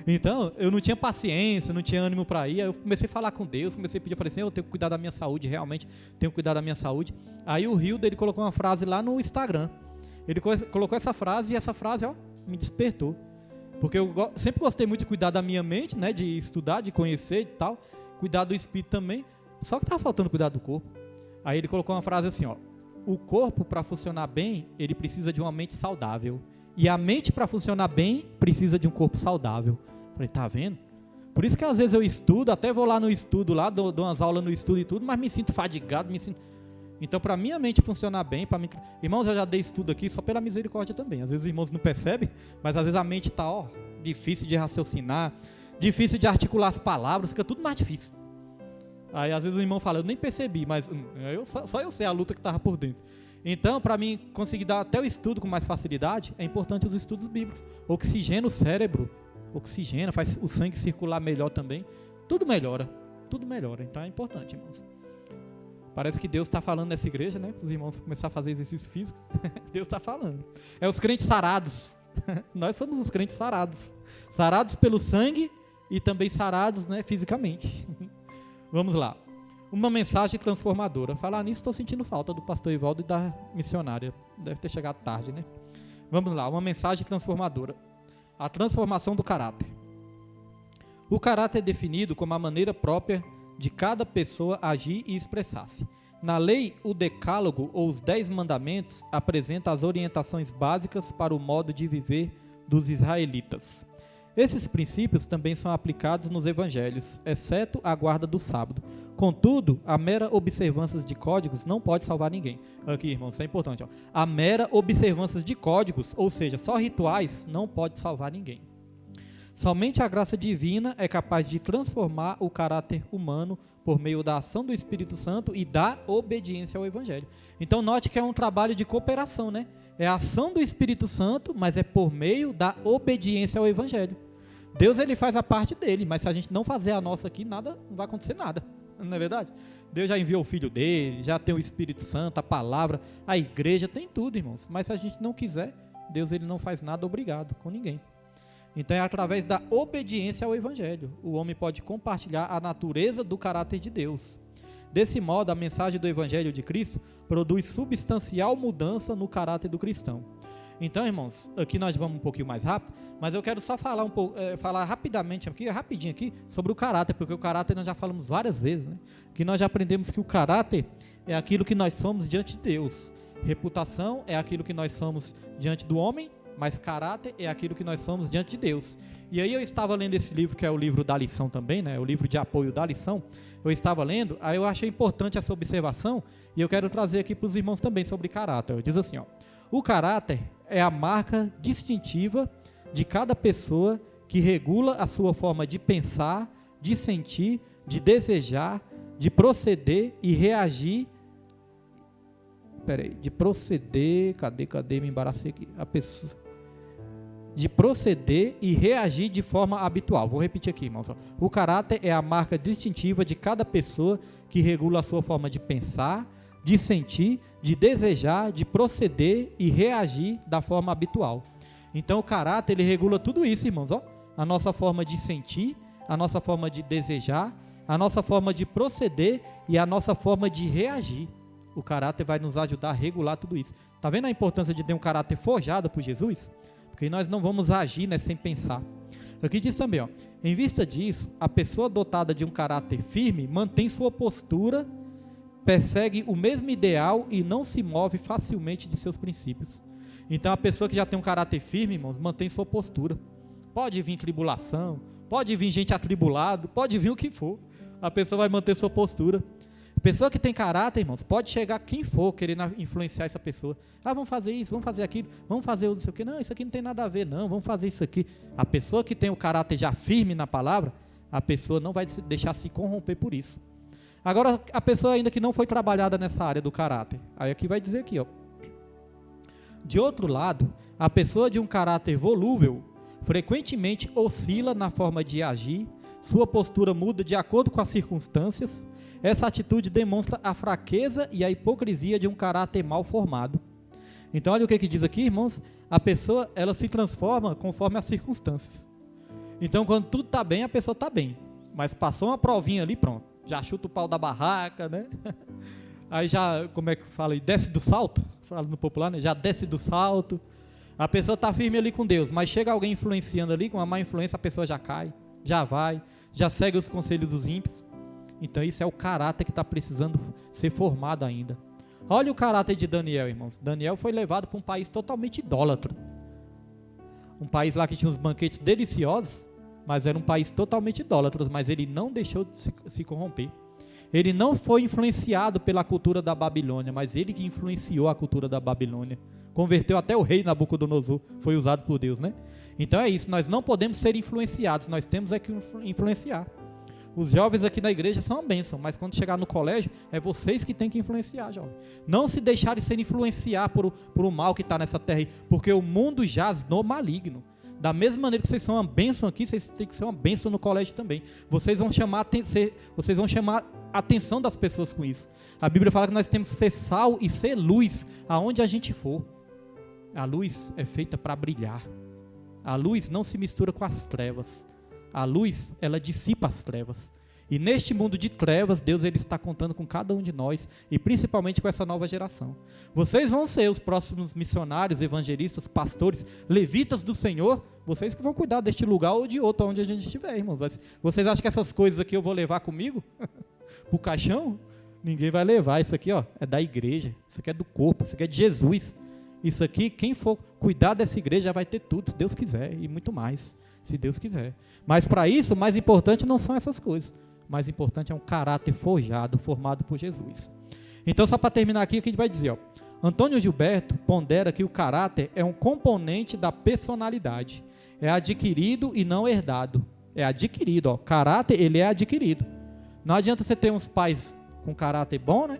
Então, eu não tinha paciência, não tinha ânimo para ir. Aí eu comecei a falar com Deus, comecei a pedir, falei assim, eu tenho que cuidar da minha saúde, realmente tenho que cuidar da minha saúde. Aí o Rildo, ele colocou uma frase lá no Instagram. Ele colocou essa frase e essa frase, ó, me despertou. Porque eu sempre gostei muito de cuidar da minha mente, né? De estudar, de conhecer e tal. Cuidar do espírito também. Só que estava faltando cuidar do corpo. Aí ele colocou uma frase assim, ó. O corpo, para funcionar bem, ele precisa de uma mente saudável. E a mente, para funcionar bem, precisa de um corpo saudável. Falei, tá vendo? Por isso que às vezes eu estudo, até vou lá no estudo, lá dou umas aulas no estudo e tudo, mas me sinto fadigado, Então, para minha mente funcionar bem, irmãos, eu já dei estudo aqui só pela misericórdia também. Às vezes os irmãos não percebem, mas às vezes a mente está, difícil de raciocinar, difícil de articular as palavras, fica tudo mais difícil. Aí às vezes o irmão fala, eu nem percebi, mas só eu sei a luta que estava por dentro. Então, para mim conseguir dar até o estudo com mais facilidade, é importante os estudos bíblicos. Oxigena o cérebro, faz o sangue circular melhor também. Tudo melhora, então é importante, irmãos. Parece que Deus está falando nessa igreja, né? Para os irmãos começarem a fazer exercício físico. Deus está falando. É os crentes sarados. Nós somos os crentes sarados. Sarados pelo sangue e também sarados, né, fisicamente. Vamos lá. Uma mensagem transformadora. Falar nisso, estou sentindo falta do pastor Ivaldo e da missionária. Deve ter chegado tarde, né? Vamos lá. Uma mensagem transformadora. A transformação do caráter. O caráter é definido como a maneira própria de cada pessoa agir e expressar-se. Na lei, o Decálogo, ou os 10 mandamentos, apresenta as orientações básicas para o modo de viver dos israelitas. Esses princípios também são aplicados nos evangelhos, exceto a guarda do sábado. Contudo, a mera observância de códigos não pode salvar ninguém. Aqui, irmãos, isso é importante. Ó. A mera observância de códigos, ou seja, só rituais, não pode salvar ninguém. Somente a graça divina é capaz de transformar o caráter humano por meio da ação do Espírito Santo e da obediência ao Evangelho. Então, note que é um trabalho de cooperação, né? É a ação do Espírito Santo, mas é por meio da obediência ao Evangelho. Deus, ele faz a parte dele, mas se a gente não fazer a nossa aqui, nada, não vai acontecer nada. Não é verdade? Deus já enviou o Filho dele, já tem o Espírito Santo, a palavra, a igreja, tem tudo, irmãos. Mas se a gente não quiser, Deus, ele não faz nada obrigado com ninguém. Então é através da obediência ao Evangelho. O homem pode compartilhar a natureza do caráter de Deus. Desse modo, a mensagem do Evangelho de Cristo produz substancial mudança no caráter do cristão. Então, irmãos, aqui nós vamos um pouquinho mais rápido, mas eu quero só falar falar rapidamente aqui, rapidinho aqui, sobre o caráter, porque o caráter nós já falamos várias vezes, né? Que nós já aprendemos que o caráter é aquilo que nós somos diante de Deus. Reputação é aquilo que nós somos diante do homem, mas caráter é aquilo que nós somos diante de Deus. E aí eu estava lendo esse livro, que é o livro da lição também, né? O livro de apoio da lição. Eu estava lendo, aí eu achei importante essa observação, e eu quero trazer aqui para os irmãos também sobre caráter. Diz assim, ó: o caráter é a marca distintiva de cada pessoa que regula a sua forma de pensar, de sentir, de desejar, de proceder e reagir. De proceder, cadê, me embaracei aqui. De proceder e reagir de forma habitual. Vou repetir aqui, irmãos. O caráter é a marca distintiva de cada pessoa que regula a sua forma de pensar, de sentir, de desejar, de proceder e reagir da forma habitual. Então o caráter, ele regula tudo isso, irmãos. Ó. A nossa forma de sentir, a nossa forma de desejar, a nossa forma de proceder e a nossa forma de reagir. O caráter vai nos ajudar a regular tudo isso. Está vendo a importância de ter um caráter forjado por Jesus? Porque nós não vamos agir, né, sem pensar. Aqui diz também, ó, em vista disso, a pessoa dotada de um caráter firme mantém sua postura, persegue o mesmo ideal e não se move facilmente de seus princípios. Então a pessoa que já tem um caráter firme, irmãos, mantém sua postura. Pode vir tribulação, pode vir gente atribulado, pode vir o que for. A pessoa vai manter sua postura. Pessoa que tem caráter, irmãos, pode chegar quem for querendo influenciar essa pessoa. Ah, vamos fazer isso, vamos fazer aquilo, vamos fazer não sei o que. Não, isso aqui não tem nada a ver, não, vamos fazer isso aqui. A pessoa que tem o caráter já firme na palavra, a pessoa não vai deixar se corromper por isso. Agora, a pessoa ainda que não foi trabalhada nessa área do caráter, aí aqui vai dizer aqui, ó. De outro lado, a pessoa de um caráter volúvel frequentemente oscila na forma de agir, sua postura muda de acordo com as circunstâncias. Essa atitude demonstra a fraqueza e a hipocrisia de um caráter mal formado. Então, olha o que diz aqui, irmãos. A pessoa, ela se transforma conforme as circunstâncias. Então, quando tudo está bem, a pessoa está bem. Mas passou uma provinha ali, pronto. Já chuta o pau da barraca, né? Aí já, como é que fala? Desce do salto. Fala no popular, né? Já desce do salto. A pessoa está firme ali com Deus. Mas chega alguém influenciando ali, com uma má influência, a pessoa já cai. Já vai. Já segue os conselhos dos ímpios. Então isso é o caráter que está precisando ser formado ainda. Olha o caráter de Daniel, irmãos. Daniel foi levado para um país totalmente idólatra. Um país lá que tinha uns banquetes deliciosos, mas era um país totalmente idólatra, mas ele não deixou de se corromper. Ele não foi influenciado pela cultura da Babilônia, mas ele que influenciou a cultura da Babilônia. Converteu até o rei Nabucodonosor, foi usado por Deus, né? Então é isso, nós não podemos ser influenciados, nós temos é que influenciar. Os jovens aqui na igreja são uma bênção, mas quando chegar no colégio, é vocês que têm que influenciar, jovem. Não se deixarem ser influenciar por o mal que está nessa terra aí, porque o mundo jaz no maligno. Da mesma maneira que vocês são uma bênção aqui, vocês têm que ser uma bênção no colégio também. Vocês vão chamar a atenção das pessoas com isso. A Bíblia fala que nós temos que ser sal e ser luz aonde a gente for. A luz é feita para brilhar. A luz não se mistura com as trevas. A luz, ela dissipa as trevas. E neste mundo de trevas, Deus ele está contando com cada um de nós, e principalmente com essa nova geração. Vocês vão ser os próximos missionários, evangelistas, pastores, levitas do Senhor. Vocês que vão cuidar deste lugar ou de outro, onde a gente estiver, irmãos. Vocês acham que essas coisas aqui eu vou levar comigo? Para o caixão? Ninguém vai levar. Isso aqui, ó, é da igreja. Isso aqui é do corpo. Isso aqui é de Jesus. Isso aqui, quem for cuidar dessa igreja já vai ter tudo, se Deus quiser, e muito mais, se Deus quiser. Mas para isso, o mais importante não são essas coisas. O mais importante é um caráter forjado, formado por Jesus. Então, só para terminar aqui, o que a gente vai dizer, ó. Antônio Gilberto pondera que o caráter é um componente da personalidade. É adquirido e não herdado. É adquirido, ó. Caráter, ele é adquirido. Não adianta você ter uns pais com caráter bom, né?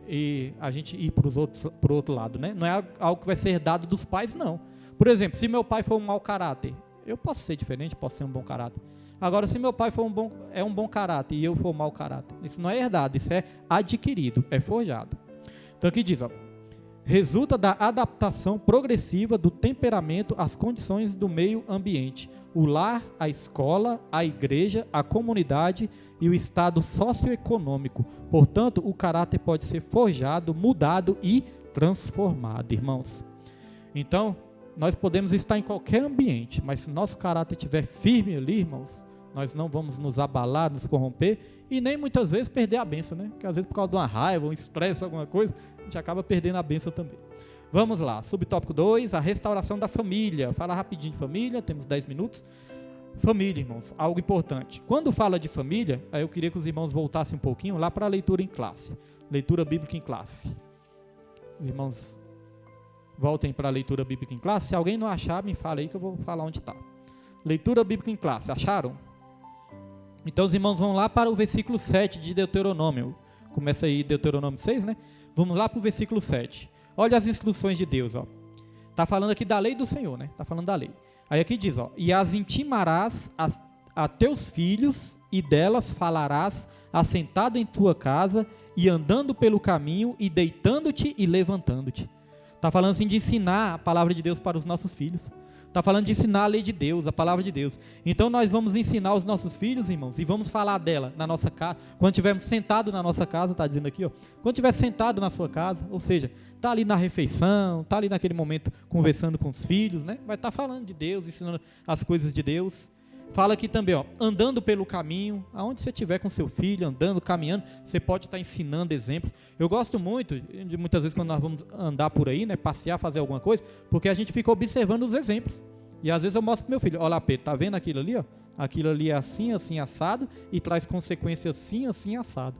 E a gente ir para o outro lado, né? Não é algo que vai ser herdado dos pais, não. Por exemplo, se meu pai for um mau caráter, eu posso ser diferente, posso ser um bom caráter. Agora, se meu pai for um bom caráter e eu for um mau caráter, isso não é herdado, isso é adquirido, é forjado. Então aqui diz, ó, resulta da adaptação progressiva do temperamento às condições do meio ambiente, o lar, a escola, a igreja, a comunidade e o estado socioeconômico. Portanto, o caráter pode ser forjado, mudado e transformado, irmãos. Então, nós podemos estar em qualquer ambiente, mas se nosso caráter estiver firme ali, irmãos, nós não vamos nos abalar, nos corromper e nem muitas vezes perder a bênção, né? Porque às vezes por causa de uma raiva, um estresse, alguma coisa, a gente acaba perdendo a bênção também. Vamos lá, subtópico 2, a restauração da família. Fala rapidinho de família, temos 10 minutos. Família, irmãos, algo importante. Quando fala de família, aí eu queria que os irmãos voltassem um pouquinho lá para a leitura em classe. Leitura bíblica em classe. Os irmãos voltem para a leitura bíblica em classe. Se alguém não achar, me fala aí que eu vou falar onde está. Leitura bíblica em classe, acharam? Então os irmãos vão lá para o versículo 7 de Deuteronômio. Começa aí Deuteronômio 6, né? Vamos lá para o versículo 7. Olha as instruções de Deus, ó. Tá falando aqui da lei do Senhor, né? Tá falando da lei. Aí aqui diz, ó, e as intimarás a teus filhos, e delas falarás assentado em tua casa, e andando pelo caminho, e deitando-te e levantando-te. Tá falando assim de ensinar a palavra de Deus para os nossos filhos. Está falando de ensinar a lei de Deus, a palavra de Deus. Então nós vamos ensinar os nossos filhos, irmãos, e vamos falar dela na nossa casa. Quando estivermos sentados na nossa casa, está dizendo aqui, ó. Quando estiver sentado na sua casa, ou seja, está ali na refeição, está ali naquele momento conversando com os filhos, né? Vai estar falando de Deus, ensinando as coisas de Deus. Fala aqui também, ó, andando pelo caminho, aonde você estiver com seu filho, andando, caminhando, você pode estar ensinando exemplos. Eu gosto muito, de muitas vezes quando nós vamos andar por aí, né, passear, fazer alguma coisa, porque a gente fica observando os exemplos. E às vezes eu mostro pro meu filho, olha lá, Pedro, tá vendo aquilo ali, ó? Aquilo ali é assim, assim, assado, e traz consequências assim, assim, assado.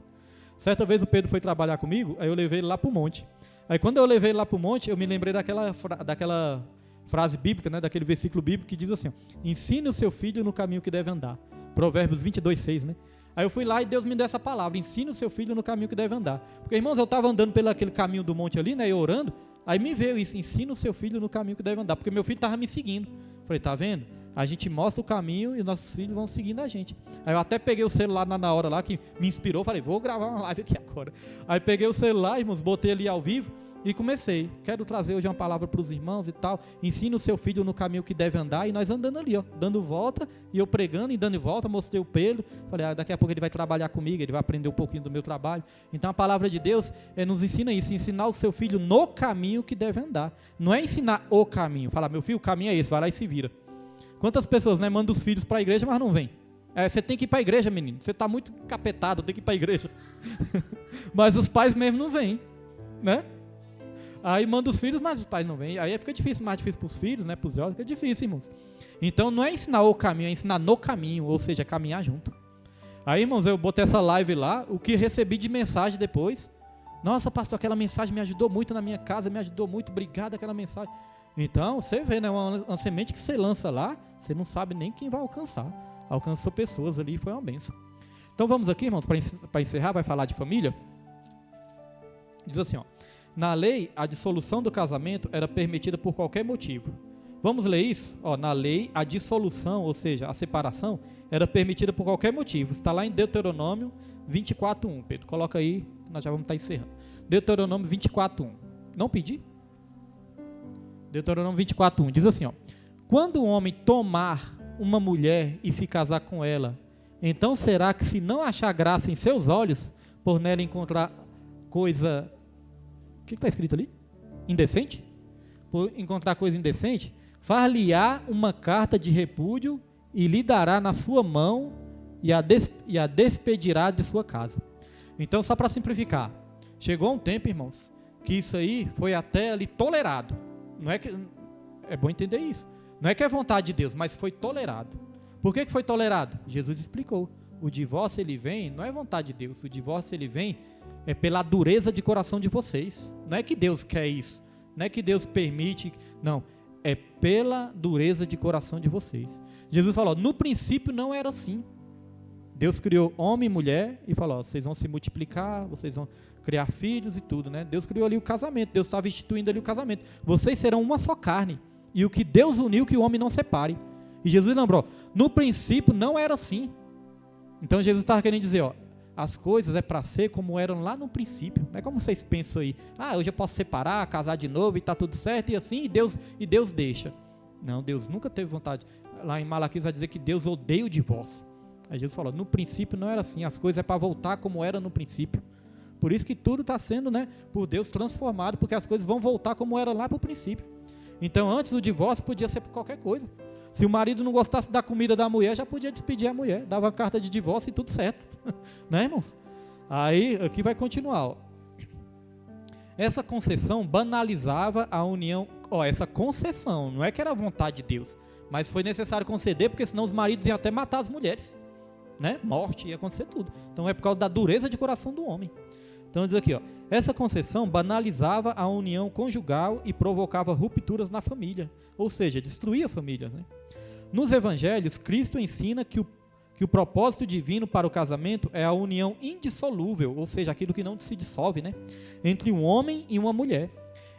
Certa vez o Pedro foi trabalhar comigo, aí eu levei ele lá pro monte. Aí quando eu levei ele lá pro monte, eu me lembrei daquela frase bíblica, né, daquele versículo bíblico que diz assim, ó, ensine o seu filho no caminho que deve andar. Provérbios 22:6, né? Aí eu fui lá e Deus me deu essa palavra, ensine o seu filho no caminho que deve andar. Porque, irmãos, eu estava andando pelo aquele caminho do monte ali, né, e orando, aí me veio isso, ensine o seu filho no caminho que deve andar, porque meu filho estava me seguindo. Falei, tá vendo? A gente mostra o caminho e nossos filhos vão seguindo a gente. Aí eu até peguei o celular na hora lá, que me inspirou, falei, vou gravar uma live aqui agora. Aí peguei o celular, irmãos, botei ali ao vivo, e comecei, quero trazer hoje uma palavra para os irmãos e tal, ensina o seu filho no caminho que deve andar, e nós andando ali, ó, dando volta, e eu pregando e dando volta, mostrei o Pedro, falei, daqui a pouco ele vai trabalhar comigo, ele vai aprender um pouquinho do meu trabalho. Então a palavra de Deus nos ensina isso, ensinar o seu filho no caminho que deve andar, não é ensinar o caminho, falar, meu filho, o caminho é esse, vai lá e se vira. Quantas pessoas, né, mandam os filhos para a igreja, mas não vêm. Você tem que ir para a igreja, menino, você está muito capetado, tem que ir para a igreja. Mas os pais mesmo não vêm, né? Aí manda os filhos, mas os pais não vêm. Aí fica difícil, mais difícil para os filhos, né? Para os jovens, fica difícil, irmãos. Então não é ensinar o caminho, é ensinar no caminho, ou seja, caminhar junto. Aí, irmãos, eu botei essa live lá, o que recebi de mensagem depois. Nossa, pastor, aquela mensagem me ajudou muito na minha casa, me ajudou muito, obrigado aquela mensagem. Então, você vê, né? Uma semente que você lança lá, você não sabe nem quem vai alcançar. Alcançou pessoas ali e foi uma bênção. Então vamos aqui, irmãos, para encerrar, vai falar de família. Diz assim, ó. Na lei, a dissolução do casamento era permitida por qualquer motivo. Vamos ler isso? Ó, na lei, a dissolução, ou seja, a separação, era permitida por qualquer motivo. Está lá em Deuteronômio 24:1. Pedro, coloca aí, nós já vamos estar encerrando. Deuteronômio 24:1. Não pedi? Deuteronômio 24:1. Diz assim, ó. Quando o homem tomar uma mulher e se casar com ela, então será que se não achar graça em seus olhos, por nela encontrar coisa... O que está escrito ali? Indecente? Por encontrar coisa indecente, far-lhe-á uma carta de repúdio e lhe dará na sua mão e a despedirá de sua casa. Então, só para simplificar, chegou um tempo, irmãos, que isso aí foi até ali tolerado. não é que... É bom entender isso. Não é que é vontade de Deus, mas foi tolerado. Por que foi tolerado? Jesus explicou. O divórcio, ele vem, não é vontade de Deus. O divórcio, ele vem pela dureza de coração de vocês. Não é que Deus quer isso. Não é que Deus permite. Não. É pela dureza de coração de vocês. Jesus falou, no princípio não era assim. Deus criou homem e mulher e falou, vocês vão se multiplicar, vocês vão criar filhos e tudo, né? Deus criou ali o casamento. Deus estava instituindo ali o casamento. Vocês serão uma só carne. E o que Deus uniu, que o homem não separe. E Jesus lembrou, no princípio não era assim. Então Jesus estava querendo dizer, as coisas é para ser como eram lá no princípio. Não é como vocês pensam aí, hoje eu posso separar, casar de novo e está tudo certo e assim, e Deus deixa. Não, Deus nunca teve vontade. Lá em Malaquias vai dizer que Deus odeia o divórcio. Aí Jesus falou, no princípio não era assim, as coisas é para voltar como era no princípio. Por isso que tudo está sendo, por Deus transformado, porque as coisas vão voltar como era lá para o princípio. Então, antes do divórcio, podia ser por qualquer coisa. Se o marido não gostasse da comida da mulher, já podia despedir a mulher. Dava carta de divórcio e tudo certo. Né, irmãos? Aí, aqui vai continuar. Essa concessão banalizava a união. Essa concessão, não é que era vontade de Deus, mas foi necessário conceder, porque senão os maridos iam até matar as mulheres. Né? Morte, ia acontecer tudo. Então, é por causa da dureza de coração do homem. Então diz aqui, essa concessão banalizava a união conjugal e provocava rupturas na família, ou seja, destruía a família. Né? Nos evangelhos, Cristo ensina que o propósito divino para o casamento é a união indissolúvel, ou seja, aquilo que não se dissolve, entre um homem e uma mulher.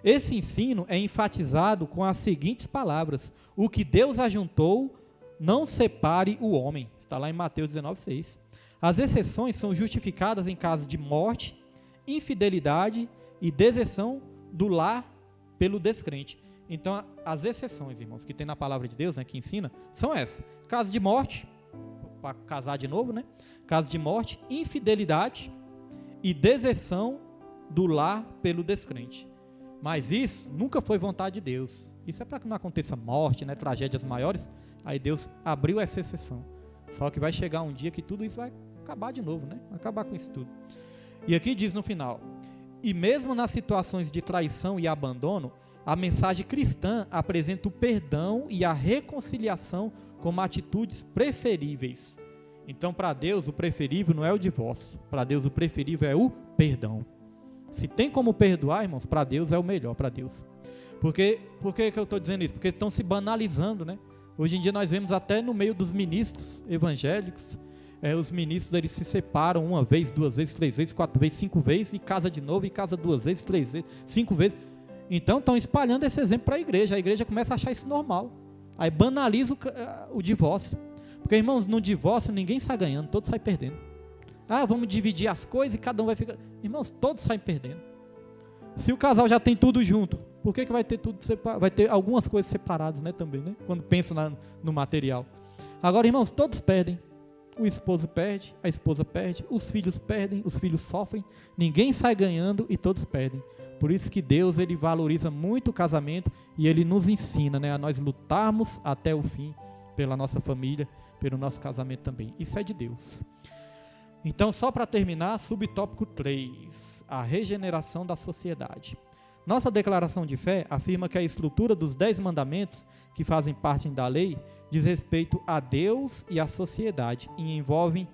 Esse ensino é enfatizado com as seguintes palavras, o que Deus ajuntou, não separe o homem. Está lá em Mateus 19:6. As exceções são justificadas em caso de morte, infidelidade e deserção do lar pelo descrente. Então, as exceções, irmãos, que tem na palavra de Deus, que ensina, são essas. Caso de morte, para casar de novo, caso de morte, infidelidade e deserção do lar pelo descrente. Mas isso nunca foi vontade de Deus. Isso é para que não aconteça morte, tragédias maiores. Aí Deus abriu essa exceção. Só que vai chegar um dia que tudo isso vai acabar de novo, vai acabar com isso tudo. E aqui diz no final, e mesmo nas situações de traição e abandono, a mensagem cristã apresenta o perdão e a reconciliação como atitudes preferíveis. Então, para Deus, o preferível não é o divórcio. Para Deus, o preferível é o perdão. Se tem como perdoar, irmãos, para Deus é o melhor, para Deus. Por que eu estou dizendo isso? Porque estão se banalizando, Hoje em dia nós vemos até no meio dos ministros evangélicos, os ministros eles se separam uma vez, 2 vezes, 3 vezes, 4 vezes, 5 vezes, e casa de novo, e casa 2 vezes, 3 vezes, 5 vezes. Então estão espalhando esse exemplo para a igreja começa a achar isso normal, aí banaliza o divórcio, porque irmãos, no divórcio ninguém sai ganhando, todos saem perdendo. Vamos dividir as coisas e cada um vai ficar, irmãos, todos saem perdendo. Se o casal já tem tudo junto, por que vai ter tudo separado? Vai ter algumas coisas separadas, também, quando pensa no material. Agora, irmãos, todos perdem. O esposo perde, a esposa perde, os filhos perdem, os filhos sofrem, ninguém sai ganhando e todos perdem. Por isso que Deus, ele valoriza muito o casamento e ele nos ensina, a nós lutarmos até o fim pela nossa família, pelo nosso casamento também. Isso é de Deus. Então, só para terminar, subtópico 3, a regeneração da sociedade. Nossa declaração de fé afirma que a estrutura dos 10 mandamentos que fazem parte da lei diz respeito a Deus e à sociedade e envolve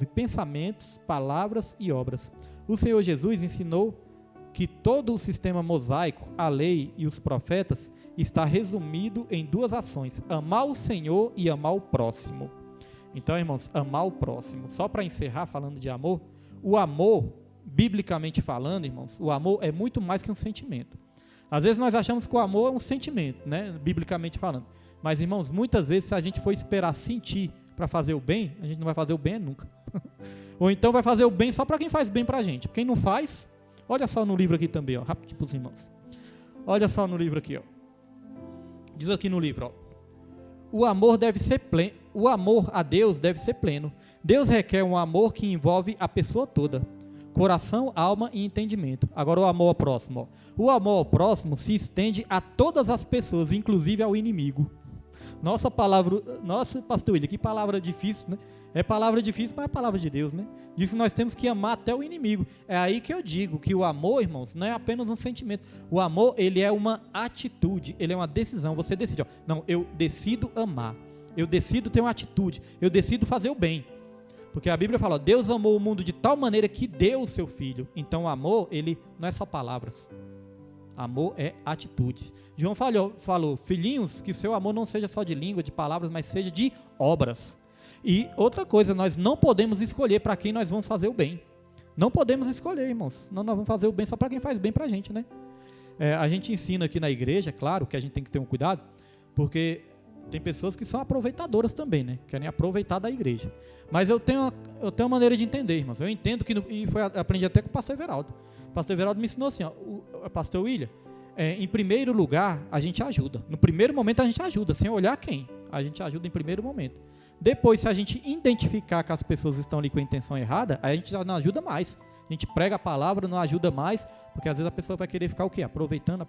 pensamentos, palavras e obras. O Senhor Jesus ensinou que todo o sistema mosaico, a lei e os profetas, está resumido em 2 ações, amar o Senhor e amar o próximo. Então, irmãos, amar o próximo. Só para encerrar falando de amor, o amor, biblicamente falando, irmãos, o amor é muito mais que um sentimento. Às vezes nós achamos que o amor é um sentimento, biblicamente falando. Mas, irmãos, muitas vezes, se a gente for esperar sentir para fazer o bem, a gente não vai fazer o bem nunca. Ou então vai fazer o bem só para quem faz bem para a gente. Quem não faz, olha só no livro aqui também, rapidinho para os irmãos. Olha só no livro aqui, Diz aqui no livro, o amor deve ser pleno. O amor a Deus deve ser pleno. Deus requer um amor que envolve a pessoa toda. Coração, alma e entendimento. Agora o amor ao próximo. O amor ao próximo se estende a todas as pessoas, inclusive ao inimigo. Nossa, pastor William, que palavra difícil, É palavra difícil, mas é palavra de Deus, né? Diz que nós temos que amar até o inimigo. É aí que eu digo que o amor, irmãos, não é apenas um sentimento. O amor, ele é uma atitude, ele é uma decisão. Você decide, ó, não, eu decido amar, eu decido ter uma atitude, eu decido fazer o bem. Porque a Bíblia fala, ó, Deus amou o mundo de tal maneira que deu o seu Filho. Então o amor, ele não é só palavras. Amor é atitude. João falou, filhinhos, que seu amor não seja só de língua, de palavras, mas seja de obras. E outra coisa, nós não podemos escolher para quem nós vamos fazer o bem. Não podemos escolher, irmãos. Não, nós vamos fazer o bem só para quem faz bem para a gente, né? A gente ensina aqui na igreja, claro, que a gente tem que ter um cuidado, porque tem pessoas que são aproveitadoras também, né? Querem aproveitar da igreja. Mas eu tenho uma maneira de entender, irmãos. Eu entendo que, aprendi até com o pastor Everaldo. O pastor Everaldo me ensinou assim, ó, o pastor William, em primeiro lugar, a gente ajuda. No primeiro momento, a gente ajuda, sem olhar quem. A gente ajuda em primeiro momento. Depois, se a gente identificar que as pessoas estão ali com a intenção errada, a gente já não ajuda mais. A gente prega a palavra, não ajuda mais, porque às vezes a pessoa vai querer ficar o quê? Aproveitando.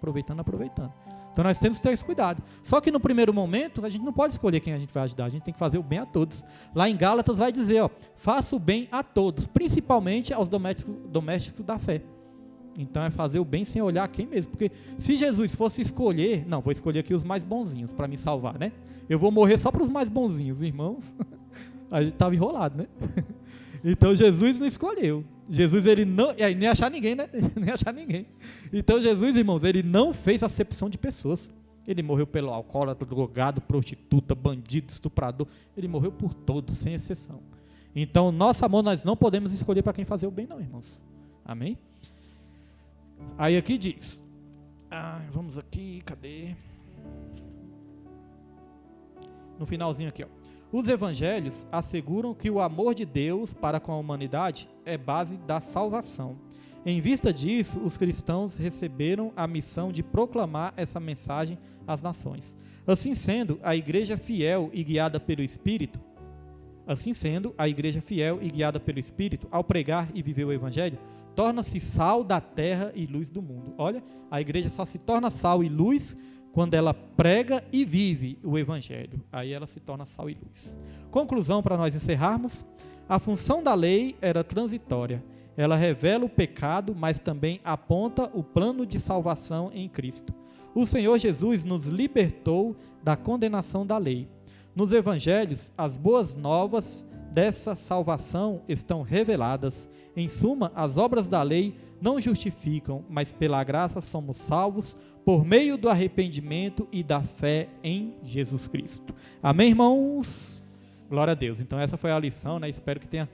Então nós temos que ter esse cuidado. Só que no primeiro momento, a gente não pode escolher quem a gente vai ajudar, a gente tem que fazer o bem a todos. Lá em Gálatas vai dizer, ó, faça o bem a todos, principalmente aos domésticos da fé. Então é fazer o bem sem olhar quem mesmo. Porque se Jesus fosse escolher, não, vou escolher aqui os mais bonzinhos para me salvar, né? Eu vou morrer só para os mais bonzinhos, irmãos. A gente estava enrolado, né? Então Jesus não escolheu. Jesus, ele não ia achar ninguém, né? Nem achar ninguém. Então Jesus, irmãos, ele não fez acepção de pessoas. Ele morreu pelo alcoólatra, drogado, prostituta, bandido, estuprador. Ele morreu por todos, sem exceção. Então, nosso amor, nós não podemos escolher para quem fazer o bem, não, irmãos. Amém? Aí aqui diz, vamos aqui, cadê? No finalzinho aqui, ó. Os evangelhos asseguram que o amor de Deus para com a humanidade é base da salvação. Em vista disso, os cristãos receberam a missão de proclamar essa mensagem às nações. Assim sendo, a igreja fiel e guiada pelo Espírito, ao pregar e viver o evangelho, torna-se sal da terra e luz do mundo. Olha, a igreja só se torna sal e luz quando ela prega e vive o evangelho. Aí ela se torna sal e luz. Conclusão para nós encerrarmos. A função da lei era transitória. Ela revela o pecado, mas também aponta o plano de salvação em Cristo. O Senhor Jesus nos libertou da condenação da lei. Nos evangelhos, as boas novas dessa salvação estão reveladas. Em suma, as obras da lei não justificam, mas pela graça somos salvos por meio do arrependimento e da fé em Jesus Cristo. Amém, irmãos? Glória a Deus. Então essa foi a lição, né? Espero que tenha